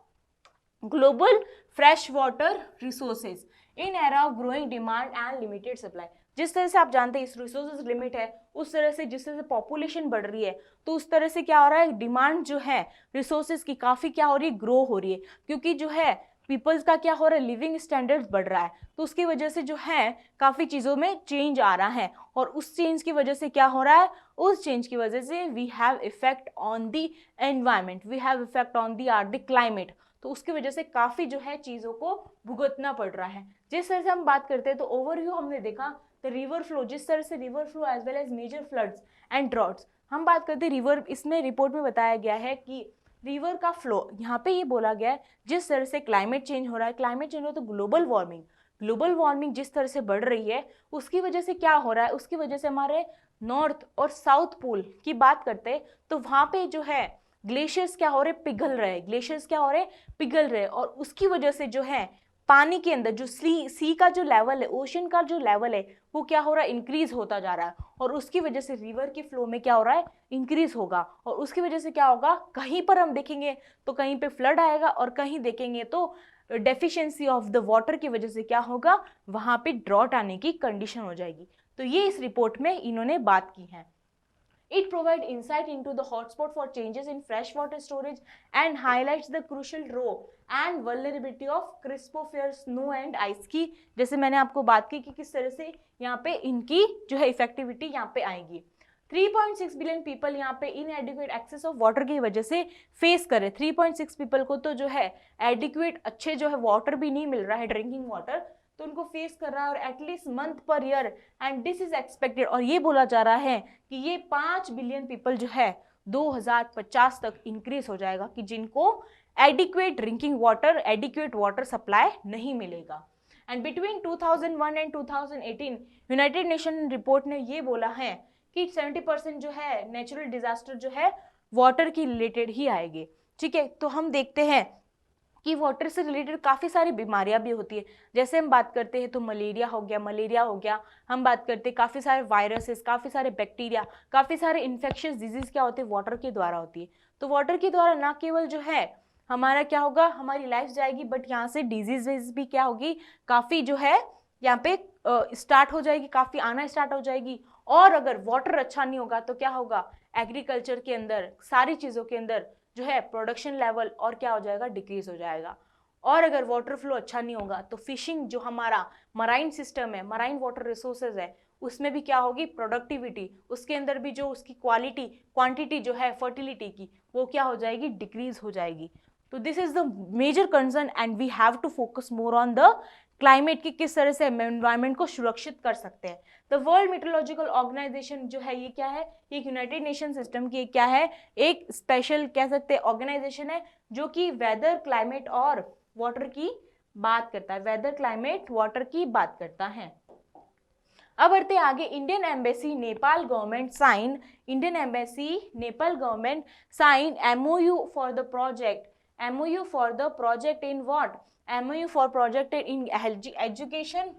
global fresh water resources in era of growing demand and limited supply. जिस तरह से आप जानते हैं इस resources limit है, उस तरह से जिस तरह से पॉपुलेशन बढ़ रही है, तो उस तरह से क्या हो रहा है, डिमांड जो है रिसोर्सेज की काफी क्या हो रही है, ग्रो हो रही है, क्योंकि जो है पीपल्स का क्या हो रहा है, लिविंग स्टैंडर्ड्स बढ़ रहा है, तो उसकी वजह से जो है काफी चीजों में चेंज आ रहा है। और उस चेंज की वजह से क्या हो रहा है, उस चेंज की वजह से we have effect on the environment, we have effect on the climate, तो उसकी वजह से काफी जो है चीजों को भुगतना पड़ रहा है। जिस तरह से हम बात करते हैं तो ओवरव्यू हमने देखा द रिवर फ्लो, जिस तरह से river flow as well as major floods and droughts, हम बात करते हैं रिवर, इसमें रिपोर्ट में बताया गया है कि रिवर का फ्लो, यहाँ पे ये बोला गया है जिस तरह से क्लाइमेट चेंज हो रहा है, क्लाइमेट चेंज हो तो ग्लोबल वार्मिंग जिस तरह से बढ़ रही है, उसकी वजह से क्या हो रहा है, उसकी वजह से हमारे नॉर्थ और साउथ पोल की बात करते हैं तो वहां पे जो है ग्लेशियर्स क्या हो रहे, पिघल रहे, और उसकी वजह से जो है पानी के अंदर जो सी का जो लेवल है, ओशन का जो लेवल है, वो क्या हो रहा है, इंक्रीज होता जा रहा है, और उसकी वजह से रिवर की फ्लो में क्या हो रहा है, इंक्रीज होगा, और उसकी वजह से क्या होगा, कहीं पर हम देखेंगे तो कहीं पे फ्लड आएगा, और कहीं देखेंगे तो डेफिशिएंसी ऑफ द वाटर की वजह से क्या होगा, वहां पे ड्रॉट आने की कंडीशन हो जाएगी। तो ये इस रिपोर्ट में इन्होंने बात की है। It provides insight into the hotspot for changes in freshwater storage and highlights the crucial role and vulnerability of cryptosphere snow and ice की, जैसे मैंने आपको बात की कि किस तरह से यहाँ पे इनकी जो है इफेक्टिविटी यहाँ पे आएगी। 3.6 बिलियन पीपल यहाँ पे इनएडिक्वेट एक्सेस ऑफ वाटर की वजह से फेस कर रहे। 3.6 पीपल को तो जो है एडिक्वेट अच्छे जो है वाटर भी नहीं मिल रहा है, ड्रिंकिंग वाटर, तो उनको फेस कर रहा है, और at least month per year and this is expected, और ये बोला जा रहा है कि ये 5 बिलियन पीपल जो है 2050 तक इंक्रीज हो जाएगा कि जिनको adequate drinking water, adequate water supply नहीं मिलेगा। And between 2001 and 2018 United nation report ने ये बोला है कि 70% जो है नेचुरल डिजास्टर जो है वाटर की रिलेटेड ही आएंगे। ठीक है, तो हम देखते हैं कि वाटर से रिलेटेड काफ़ी सारी बीमारियां भी होती है, जैसे हम बात करते हैं तो मलेरिया हो गया, हम बात करते हैं काफ़ी सारे वायरसेस, काफ़ी सारे बैक्टीरिया, काफ़ी सारे इन्फेक्शियस डिजीज क्या होते हैं, वाटर के द्वारा होती है। तो वाटर के द्वारा ना केवल जो है हमारा क्या होगा, हमारी लाइफ जाएगी, बट यहाँ से डिजीज भी क्या होगी, काफ़ी जो है यहाँ पे स्टार्ट हो जाएगी, काफ़ी आना स्टार्ट हो जाएगी। और अगर वाटर अच्छा नहीं होगा तो क्या होगा, एग्रीकल्चर के अंदर, सारी चीज़ों के अंदर जो है प्रोडक्शन लेवल और क्या हो जाएगा, डिक्रीज हो जाएगा। और अगर वाटर फ्लो अच्छा नहीं होगा तो फिशिंग जो हमारा मराइन सिस्टम है, मराइन वाटर रिसोर्सेज है, उसमें भी क्या होगी, प्रोडक्टिविटी, उसके अंदर भी जो उसकी क्वांटिटी जो है फर्टिलिटी की, वो क्या हो जाएगी, डिक्रीज हो जाएगी। तो this is the major concern and we have to focus more on the climate की, किस तरह से एनवायरमेंट को सुरक्षित कर सकते हैं। द वर्ल्ड मेट्रोलॉजिकल ऑर्गेनाइजेशन जो है ये क्या है, ये यूनाइटेड नेशन सिस्टम की क्या है, एक स्पेशल कह सकते हैं ऑर्गेनाइजेशन है जो कि वेदर, क्लाइमेट और वाटर की बात करता है, वेदर, क्लाइमेट, वाटर की बात करता है। अब बढ़ते आगे, Indian embassy Nepal government sign MOU for the project in what, MOU for project in education,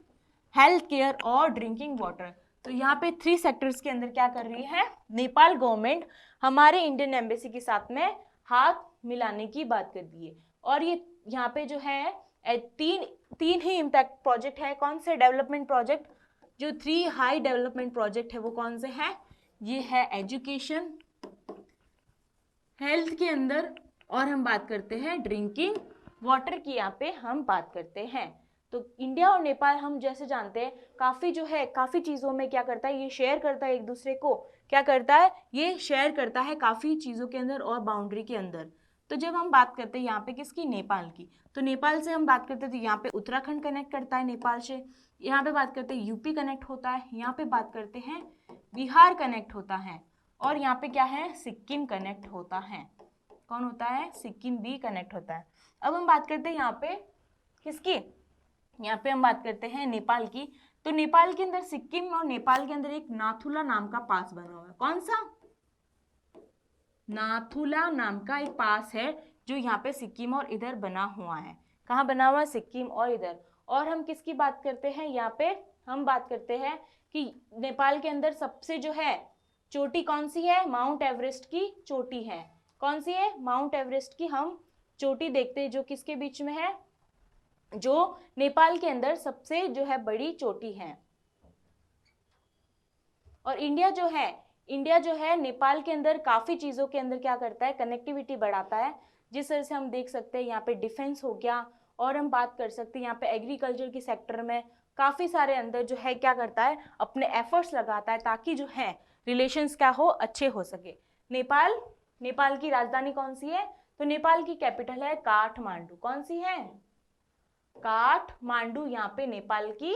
health care और ड्रिंकिंग वाटर। तो यहाँ पे 3 सेक्टर्स के अंदर क्या कर रही है, नेपाल गवर्नमेंट हमारे इंडियन एम्बेसी के साथ में हाथ मिलाने की बात कर दी है। और ये यहाँ पे जो है तीन ही इम्पैक्ट प्रोजेक्ट है। कौन से डेवलपमेंट प्रोजेक्ट, जो 3 हाई डेवलपमेंट प्रोजेक्ट है वो कौन से हैं, ये है एजुकेशन, हेल्थ के अंदर, और हम बात करते हैं ड्रिंकिंग वाटर की, यहाँ पे हम बात करते हैं। तो इंडिया और नेपाल हम जैसे जानते हैं काफ़ी जो है, काफ़ी चीज़ों में क्या करता है, ये शेयर करता है एक दूसरे को, क्या करता है, ये शेयर करता है काफ़ी चीज़ों के अंदर और बाउंड्री के अंदर। तो जब हम बात करते हैं यहाँ पे किसकी, नेपाल की, तो नेपाल से हम बात करते हैं तो यहाँ पे उत्तराखंड कनेक्ट करता है नेपाल से, यहाँ पे बात करते हैं यूपी कनेक्ट होता है, यहाँ पे बात करते हैं बिहार कनेक्ट होता है, और यहाँ पे क्या है, सिक्किम कनेक्ट होता है। कौन होता है, सिक्किम भी कनेक्ट होता है। अब हम बात करते हैं यहाँ पे किसकी, यहाँ पे हम बात करते हैं नेपाल की, तो नेपाल के अंदर सिक्किम और नेपाल के अंदर एक नाथुला नाम का पास बना हुआ है। कौन सा? नाथुला नाम का एक पास है जो यहाँ पे सिक्किम और इधर बना हुआ है। कहाँ बना हुआ है? सिक्किम और इधर। और हम किसकी बात करते हैं यहाँ पे? हम बात करते हैं कि नेपाल के अंदर सबसे जो है चोटी कौन सी है? माउंट एवरेस्ट की चोटी है। कौन सी है? माउंट एवरेस्ट की हम चोटी देखते हैं, जो किसके बीच में है? जो नेपाल के अंदर सबसे जो है बड़ी चोटी है। और इंडिया जो है नेपाल के अंदर काफी चीजों के अंदर क्या करता है? कनेक्टिविटी बढ़ाता है। जिस तरह से हम देख सकते हैं यहाँ पे डिफेंस हो गया, और हम बात कर सकते हैं यहाँ पे एग्रीकल्चर की सेक्टर में काफी सारे अंदर जो है क्या करता है? अपने एफर्ट्स लगाता है ताकि जो है रिलेशंस क्या हो? अच्छे हो सके। नेपाल की राजधानी कौन सी है? तो नेपाल की कैपिटल है काठमांडू। कौन सी है? काठमांडू। यहाँ पे नेपाल की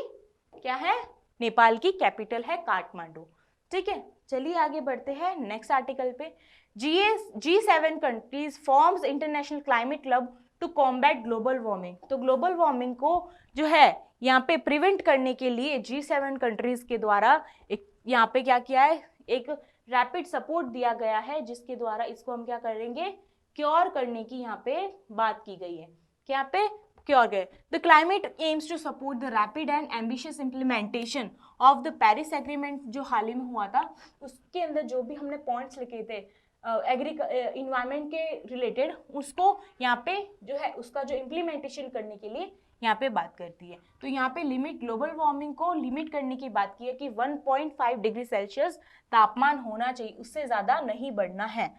क्या है? नेपाल की कैपिटल है काठमांडू। ठीक है, चलिए आगे बढ़ते हैं नेक्स्ट आर्टिकल पे। G7 countries forms international climate club to combat global warming. तो ग्लोबल वार्मिंग को जो है यहाँ पे प्रिवेंट करने के लिए G7 कंट्रीज के द्वारा एक यहाँ पे क्या किया है? एक रैपिड सपोर्ट दिया गया है, जिसके द्वारा इसको हम क्या करेंगे? क्योर करने की यहाँ पे बात की गई है। क्या पे क्योर गए? The climate aims to support the rapid and ambitious implementation of the Paris agreement, जो हाल ही में हुआ था, उसके अंदर जो भी हमने पॉइंट्स लिखे थे इन्वायरमेंट के रिलेटेड, उसको यहाँ पे जो है उसका जो इम्प्लीमेंटेशन करने के लिए यहाँ पे बात करती है। तो यहाँ पे लिमिट ग्लोबल वार्मिंग को लिमिट करने की बात की है कि 1.5 डिग्री सेल्सियस तापमान होना चाहिए, उससे ज़्यादा नहीं बढ़ना है।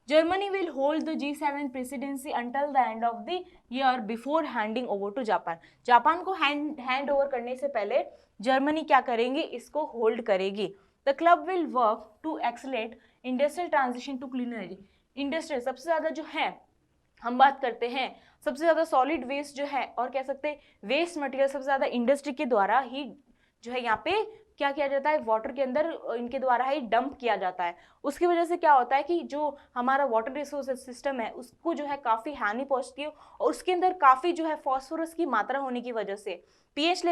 Germany will hold the G7 presidency until the end of the year before handing over to Japan. Japan को हैंड ओवर करने से पहले जर्मनी क्या करेंगे? इसको होल्ड करेगी। The club will work to accelerate industrial transition to clean energy. Industry सबसे ज़्यादा जो है हम बात करते हैं, सबसे ज़्यादा सॉलिड वेस्ट जो है और कह सकते हैं वेस्ट मटेरियल सबसे ज़्यादा इंडस्ट्री के द्वारा ही जो है यहाँ पे क्या किया जाता है? वाटर के अंदर इनके द्वारा ही डंप किया जाता है। उसकी वजह से क्या होता है कि जो हमारा वाटर रिसोर्स सिस्टम है उसको जो है काफ़ी हानि पहुंचती है, और उसके अंदर काफ़ी जो है फॉस्फोरस की मात्रा होने की वजह से पीएच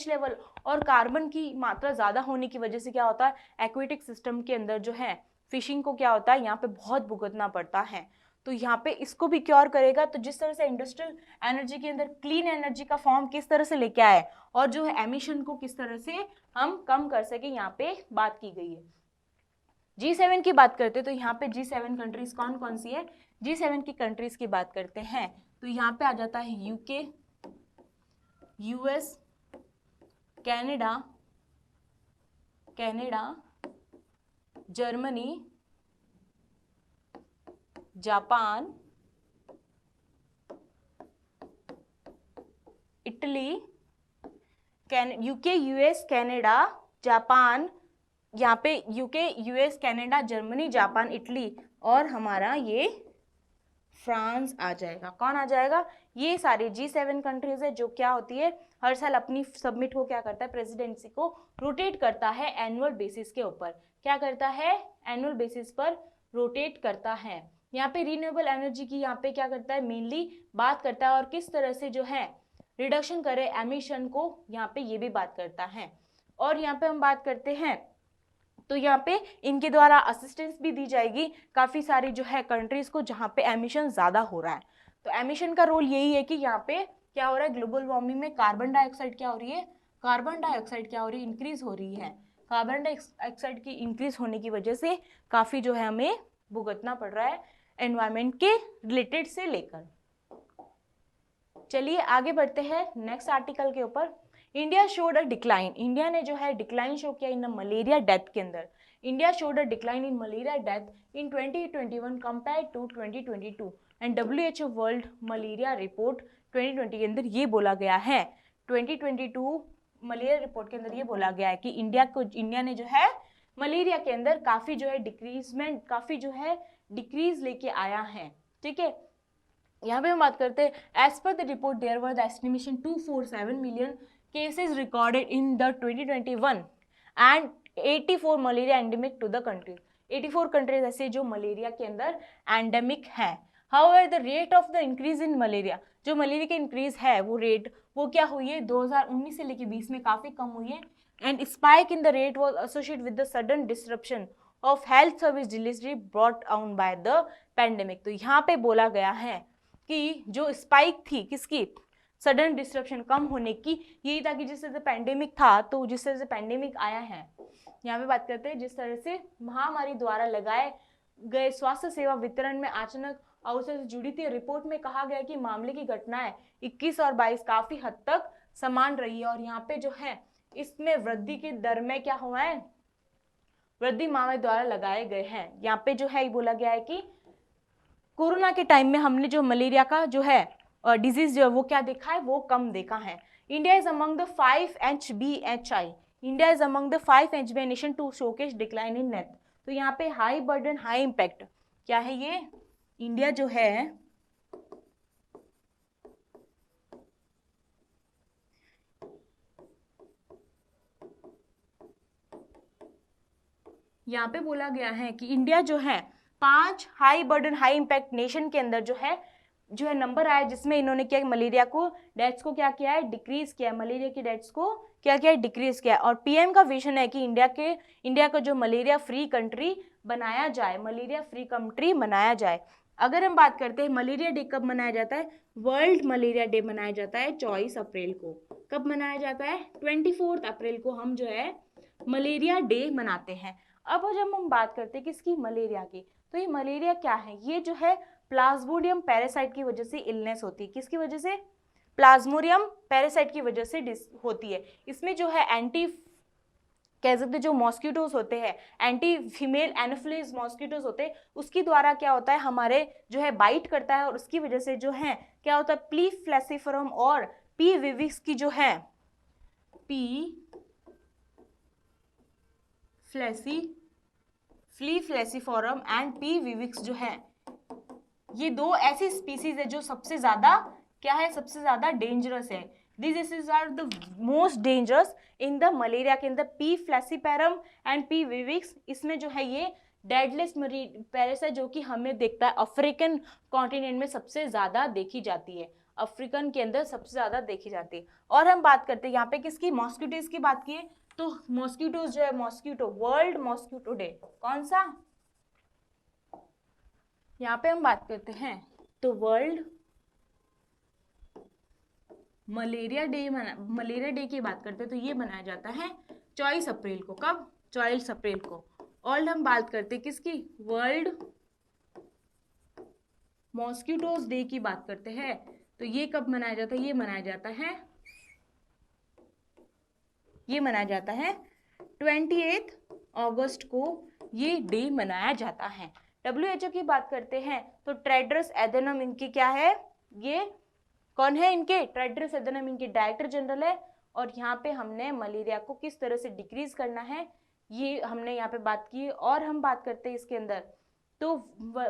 लेवल और कार्बन की मात्रा ज़्यादा होने की वजह से क्या होता है? एक्वेटिक सिस्टम के अंदर जो है फिशिंग को क्या होता है? यहाँ पे बहुत भुगतना पड़ता है। तो यहाँ पे इसको भी क्योर करेगा। तो जिस तरह से इंडस्ट्रियल एनर्जी के अंदर क्लीन एनर्जी का फॉर्म किस तरह से लेके आए और जो है एमिशन को किस तरह से हम कम कर सके, यहाँ पे बात की गई है। G7 की बात करते हैं तो यहाँ पे G7 कंट्रीज कौन कौन सी है? G7 की कंट्रीज की बात करते हैं तो यहाँ पे आ जाता है UK, US, Canada, Germany, Japan, Italy, UK, US, Canada, Japan, यहाँ पे UK, US, Canada, Germany, Japan, Italy और हमारा ये फ्रांस आ जाएगा। कौन आ जाएगा? ये सारी G7 कंट्रीज है जो क्या होती है? हर साल अपनी सबमिट को क्या करता है? प्रेसिडेंसी को रोटेट करता है एनुअल बेसिस के ऊपर। क्या करता है? एनुअल बेसिस पर रोटेट करता है। यहाँ पे रिन्यूएबल एनर्जी की यहाँ पे क्या करता है? मेनली बात करता है, और किस तरह से जो है रिडक्शन करे एमिशन को, यहाँ पे ये भी बात करता है। और यहाँ पे हम बात करते हैं तो यहाँ पे इनके द्वारा असिस्टेंस भी दी जाएगी काफ़ी सारी जो है कंट्रीज को जहाँ पे एमिशन ज़्यादा हो रहा है। तो एमिशन का रोल यही है कि यहाँ पे क्या हो रहा है? ग्लोबल वार्मिंग में कार्बन डाइऑक्साइड क्या हो रही है? इंक्रीज हो रही है। कार्बन डाइऑक्साइड की इंक्रीज होने की वजह से काफ़ी जो है हमें भुगतना पड़ रहा है एनवायरमेंट के रिलेटेड से लेकर। चलिए आगे बढ़ते हैं नेक्स्ट आर्टिकल के ऊपर। India showed a decline, India ने जो है डिक्लाइन शो किया इन मलेरिया डेथ के अंदर। India showed a decline in malaria death in 2021 compare to 2022 and WHO world malaria report 2020 के अंदर ये बोला गया है, 2022 मलेरिया रिपोर्ट के अंदर ये बोला गया है कि इंडिया ने जो है मलेरिया के अंदर काफ़ी जो है डिक्रीज लेके आया है। ठीक है, यहाँ पे हम बात करते हैं as per the report there were the estimation 247 million cases recorded in the 2021 and 84 malaria endemic to the country. 84 countries ऐसे जो मलेरिया के अंदर एंडेमिक हैं। However, the rate of the increase in malaria, जो मलेरिया की increase है वो rate वो क्या हुई है 2019 से लेके 20 में काफी कम हुई है। And spike in the rate was associated with the sudden disruption of health service delivery brought down by the pandemic. तो यहाँ पे बोला गया है कि जो स्पाइक थी किसकी, सडन डिसरप्शन कम होने की, यही था कि जिस तरह से पैंडेमिक था, तो जिस तरह से पैंडेमिक आया है, यहाँ पे बात करते हैं जिस तरह से महामारी द्वारा लगाए गए स्वास्थ्य सेवा वितरण में अचानक अवसर से जुड़ी थी। रिपोर्ट में कहा गया कि मामले की घटनाएं 21 और 22 काफी हद तक समान रही है, और यहाँ पे जो है इसमें वृद्धि की दर में क्या हुआ है, वृद्धि महामारी द्वारा लगाए गए हैं। यहाँ पे जो है बोला गया है कि कोरोना के टाइम में हमने जो मलेरिया का जो है डिजीज जो है वो क्या देखा है, वो कम देखा है। India is among the 5HBHI, India is among the 5HBI nation to showcase decline in death. तो यहाँ पे हाई बर्डन हाई इम्पैक्ट क्या है, ये इंडिया जो है यहाँ पे बोला गया है कि इंडिया जो है 5 high burden high impact nation के अंदर जो है नंबर आया, जिसमें इन्होंने क्या मलेरिया को डेथ्स को क्या किया है, डिक्रीज किया है, मलेरिया की डेथ्स को क्या किया है, डिक्रीज किया है। और पीएम का विजन है कि इंडिया को जो मलेरिया फ्री कंट्री बनाया जाए, मलेरिया फ्री कंट्री बनाया जाए। अगर हम बात करते हैं मलेरिया डे कब मनाया जाता है, वर्ल्ड मलेरिया डे मनाया जाता है 24 अप्रैल को। कब मनाया जाता है, 24 अप्रैल को हम जो है मलेरिया डे मनाते हैं। अब जब हम बात करते हैं किसकी, मलेरिया की, तो ये मलेरिया क्या है, ये जो है प्लाज्मोडियम पैरासाइट की वजह से इलनेस होती है। किसकी वजह से, प्लाज्मोडियम पैरासाइट की वजह से होती है। इसमें जो है एंटी कह सकते जो मॉस्किटोज होते हैं, एंटी फीमेल एनोफिलिस मॉस्किटोज होते हैं, उसकी द्वारा क्या होता है हमारे जो है बाइट करता है, और उसकी वजह से जो है क्या होता है पी फ्लैसीफरम और पी विविक्स की जो है फ्लैसीफोरम एंड पी विविक्स जो है, ये दो ऐसी स्पीसीज है जो सबसे ज्यादा क्या है, सबसे ज्यादा डेंजरस है। These diseases are the most dangerous in the malaria के अंदर P falciparum and P vivax। इसमें जो है ये डेडलेस पैरासाइट जो कि हमें देखता है अफ्रीकन कॉन्टिनेंट में सबसे ज्यादा देखी जाती है, अफ्रीकन के अंदर सबसे ज्यादा देखी जाती है। और हम बात करते हैं यहाँ पे किसकी, मॉस्किटोज की बात किए, तो मॉस्किटोज जो है मॉस्किटो वर्ल्ड मॉस्किटो डे कौन सा, यहाँ पे हम बात करते हैं तो वर्ल्ड मलेरिया डे की बात करते हैं तो ये मनाया जाता है 24 अप्रैल को। कब, 24 अप्रैल को। और हम बात करते हैं किसकी, वर्ल्ड मॉस्किटोज डे की बात करते हैं तो ये कब मनाया जाता है, ये मनाया जाता है 28 अगस्त को ये डे मनाया जाता है। WHO की बात करते हैं तो टेड्रस एडेनम इनकी क्या है, ये कौन है, इनके टेड्रस एडेनम इनके डायरेक्टर जनरल है। और यहाँ पे हमने मलेरिया को किस तरह से डिक्रीज करना है ये हमने यहाँ पे बात की। और हम बात करते हैं इसके अंदर तो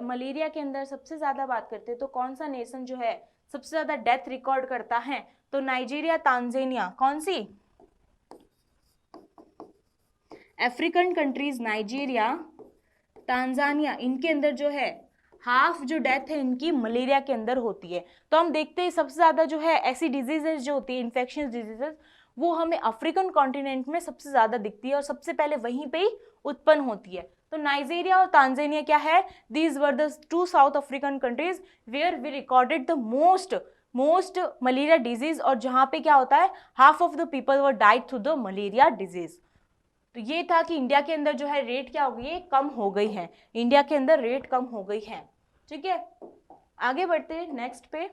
मलेरिया के अंदर सबसे ज्यादा बात करते हैं तो कौन सा नेशन जो है सबसे ज्यादा डेथ रिकॉर्ड करता है, तो नाइजीरिया तांजानिया, कौन सी अफ्रीकन कंट्रीज नाइजीरिया तांजानिया, इनके अंदर जो है हाफ जो डेथ है इनकी मलेरिया के अंदर होती है। तो हम देखते हैं सबसे ज्यादा जो है ऐसी डिजीजेस जो होती है इन्फेक्शियस डिजीजेस वो हमें अफ्रीकन कॉन्टिनेंट में सबसे ज्यादा दिखती है और सबसे पहले वहीं पे ही उत्पन्न होती है। तो नाइजीरिया और तांजानिया क्या है, these were the 2 South African countries where we recorded the most malaria disease, और जहाँ पे क्या होता है half of the people were died through the malaria disease. तो ये था कि इंडिया के अंदर जो है रेट क्या हो गई है, कम हो गई है, इंडिया के अंदर रेट कम हो गई है। ठीक है, आगे बढ़ते हैं नेक्स्ट पे।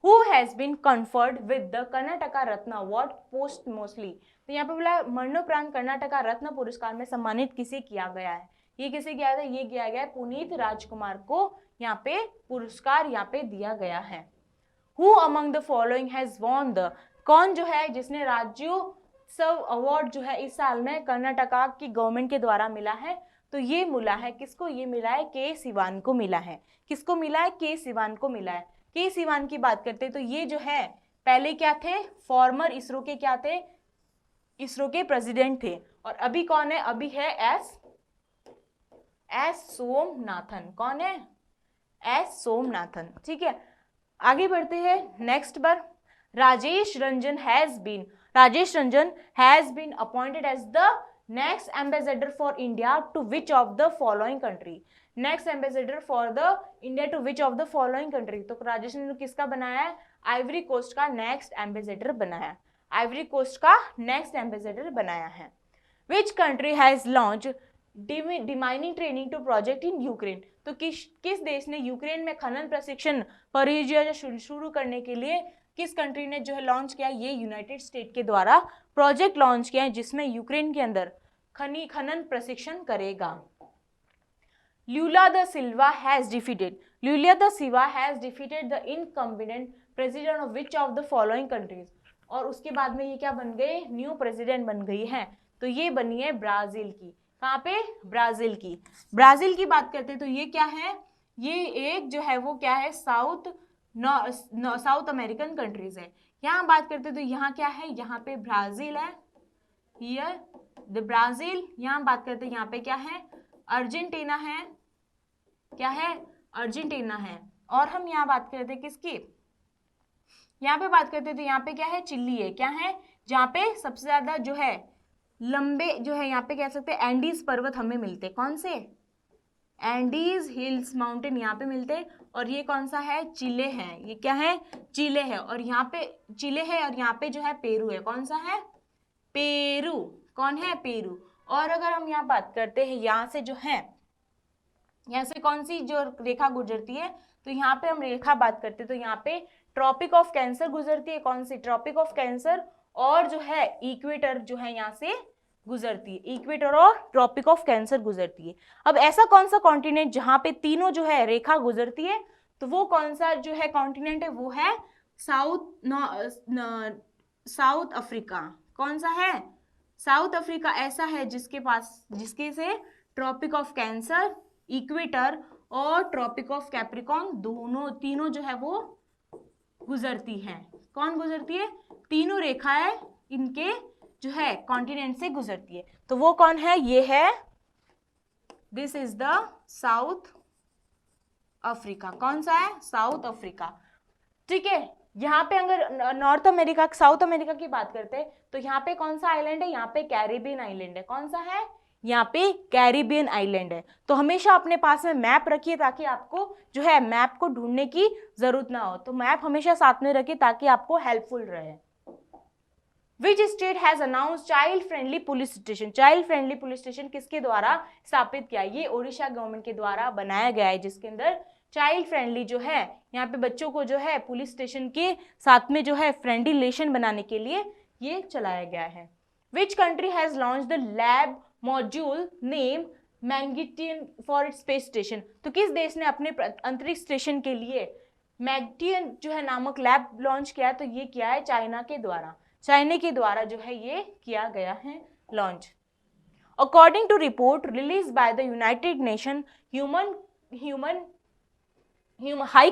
Who has been conferred with the Karnataka Ratna award posthumously? तो यहाँ पे बोला मरणोपरांत कर्नाटका रत्न पुरस्कार में सम्मानित किसे किया गया है, ये किसे किया था, ये किया गया पुनीत राजकुमार को यहाँ पे पुरस्कार यहाँ पे दिया गया है। Who among the following has won the, कौन जो है जिसने राज्योत्सव अवार्ड जो है इस साल में कर्नाटका की गवर्नमेंट के द्वारा मिला है, तो ये मिला है किसको, ये मिला है के सिवान को मिला है। किसको मिला है, के सिवान को मिला है। के सिवान की बात करते हैं तो ये जो है पहले क्या थे, फॉर्मर इसरो के क्या थे, इसरो के प्रेसिडेंट थे। और अभी कौन है, अभी है एस सोमनाथन। कौन है, एस सोमनाथन। ठीक है, आगे बढ़ते हैं नेक्स्ट पर। Rajesh Ranjan has been appointed as the next ambassador for India to which of the following country. Next ambassador for the India to which of the following country. तो राजेश ने किसका बनाया है? आइवरी कोस्ट का नेक्स्ट एम्बेसडर बनाया, Ivory Coast का next ambassador बनाया है। Which country has launch demining training to project in Ukraine. तो किस देश ने यूक्रेन में खनन प्रशिक्षण परियोजना शुरू करने के लिए किस कंट्री ने जो है लॉन्च किया? ये यूनाइटेड स्टेट के द्वारा प्रोजेक्ट लॉन्च किया है जिसमें यूक्रेन के अंदर खनन प्रशिक्षण करेगा। Lula da Silva has defeated the incumbent president of which of the following countries. और उसके बाद में ये क्या बन गए? न्यू प्रेसिडेंट बन गई है। तो ये बनी है ब्राजील की। कहाँ पे? ब्राजील की। ब्राजील की बात करते हैं तो ये क्या है? ये एक जो है वो क्या है? साउथ अमेरिकन कंट्रीज है। यहाँ बात करते हैं तो यहाँ क्या है? यहाँ पे ब्राजील है, हियर द ब्राजील। यहाँ बात करते हैं यहाँ पे क्या है? अर्जेंटीना है। क्या है? अर्जेंटीना है। और हम यहाँ बात करते हैं किसकी? यहाँ पे बात करते हैं तो यहाँ पे क्या है? चिली है। क्या है? जहाँ पे सबसे ज्यादा जो है लंबे जो है यहाँ पे कह सकते हैं एंडीज पर्वत हमें मिलते। कौन से? एंडीज हिल्स माउंटेन यहाँ पे मिलते। और ये कौन सा है? चिले है। ये क्या है? चिले है। और यहाँ पे चिले है और यहाँ पे जो है पेरू है। कौन सा है? पेरू। कौन है? पेरू। और अगर हम यहाँ बात करते हैं यहाँ से जो है, यहाँ से कौन सी जो रेखा गुजरती है? तो यहाँ पे हम रेखा बात करते हैं तो यहाँ पे ट्रॉपिक ऑफ कैंसर गुजरती है। कौन सी? Tropic of cancer. और जो है इक्वेटर जो है यहाँ से गुजरती है। इक्वेटर और ट्रॉपिक ऑफ कैंसर गुजरती है। अब ऐसा कौन सा कॉन्टिनेंट जहां पे तीनों जो है रेखा गुजरती है? तो वो कौन सा जो है कॉन्टिनेंट है? वो है साउथ अफ्रीका। कौन सा है? साउथ अफ्रीका ऐसा है जिसके से ट्रॉपिक ऑफ कैंसर, इक्वेटर और ट्रॉपिक ऑफ कैप्रिकॉर्न तीनों जो है वो गुजरती है। कौन गुजरती है? तीनों रेखाएं इनके जो है कॉन्टिनेंट से गुजरती है। तो वो कौन है? ये है, this is the south Africa. कौन सा है? South Africa. ठीक है। यहाँ पे अगर नॉर्थ अमेरिका, साउथ अमेरिका की बात करते हैं तो यहाँ पे कौन सा आइलैंड है? यहाँ पे कैरिबियन आइलैंड है। कौन सा है? यहाँ पे कैरिबियन आइलैंड है। तो हमेशा अपने पास में मैप रखिए ताकि आपको जो है मैप को ढूंढने की जरूरत ना हो। तो मैप हमेशा साथ में रखिए ताकि आपको हेल्पफुल रहे। Which state has announced child friendly police station? Child friendly police station किसके द्वारा स्थापित किया? ये ओडिशा गवर्नमेंट के द्वारा बनाया गया है जिसके अंदर चाइल्ड फ्रेंडली जो है यहाँ पे बच्चों को जो है पुलिस स्टेशन के साथ में जो है फ्रेंडली रिलेशन बनाने के लिए ये चलाया गया है। Which country has launched the lab module named Mengtian for its space station? तो किस देश ने अपने अंतरिक्ष स्टेशन के लिए मैग्नेटियन जो है नामक लैब लॉन्च किया है? तो ये किया है चाइना के द्वारा जो है ये किया गया है launch. According to report release by the United Nation high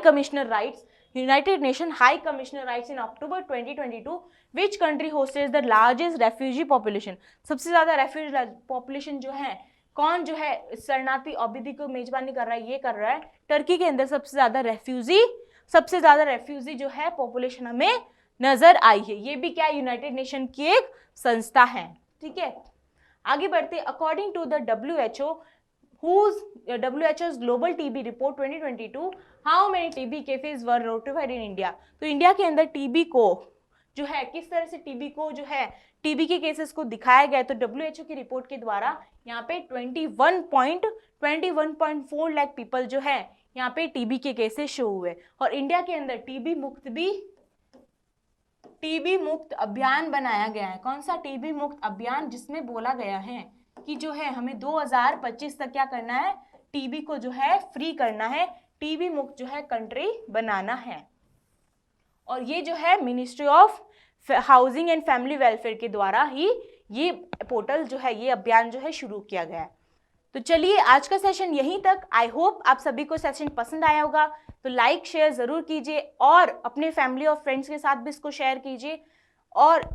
commissioner rights in October 2022, which country hosted the largest refugee population? सबसे ज्यादा रेफ्यूजी पॉपुलेशन जो है कौन जो है शरणार्थी अभिधि को मेजबानी कर रहा है? ये कर रहा है टर्की के अंदर सबसे ज्यादा रेफ्यूजी जो है पॉपुलेशन हमें नजर आई है। ये भी क्या? यूनाइटेड नेशन की एक संस्था है। ठीक है। आगे बढ़ते according to the WHO's global TB report 2022, how many TB cases were notified in India? तो इंडिया के अंदर टीबी को जो है किस तरह से टीबी के केसेस को दिखाया गया? तो WHO की रिपोर्ट के द्वारा यहाँ पे 21.4 लाख पीपल जो है यहाँ पे टीबी के केसेस शो हुए। और इंडिया के अंदर टीबी मुक्त अभियान बनाया गया है। कौन सा? टीबी मुक्त अभियान, जिसमें बोला गया है कि जो है हमें 2025 तक क्या करना है? टीबी को जो है फ्री करना है, टीबी मुक्त जो है कंट्री बनाना है। और ये जो है ministry of housing and family welfare के द्वारा ही ये पोर्टल जो है, ये अभियान जो है शुरू किया गया है। तो चलिए आज का सेशन यहीं तक। आई होप आप सभी को सेशन पसंद आया होगा। तो लाइक शेयर जरूर कीजिए और अपने फैमिली और फ्रेंड्स के साथ भी इसको शेयर कीजिए और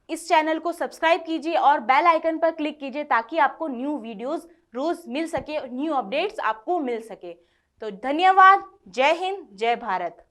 इस चैनल को सब्सक्राइब कीजिए और बेल आइकन पर क्लिक कीजिए ताकि आपको न्यू वीडियोस रोज मिल सके, न्यू अपडेट्स आपको मिल सके। तो धन्यवाद। जय हिंद, जय भारत।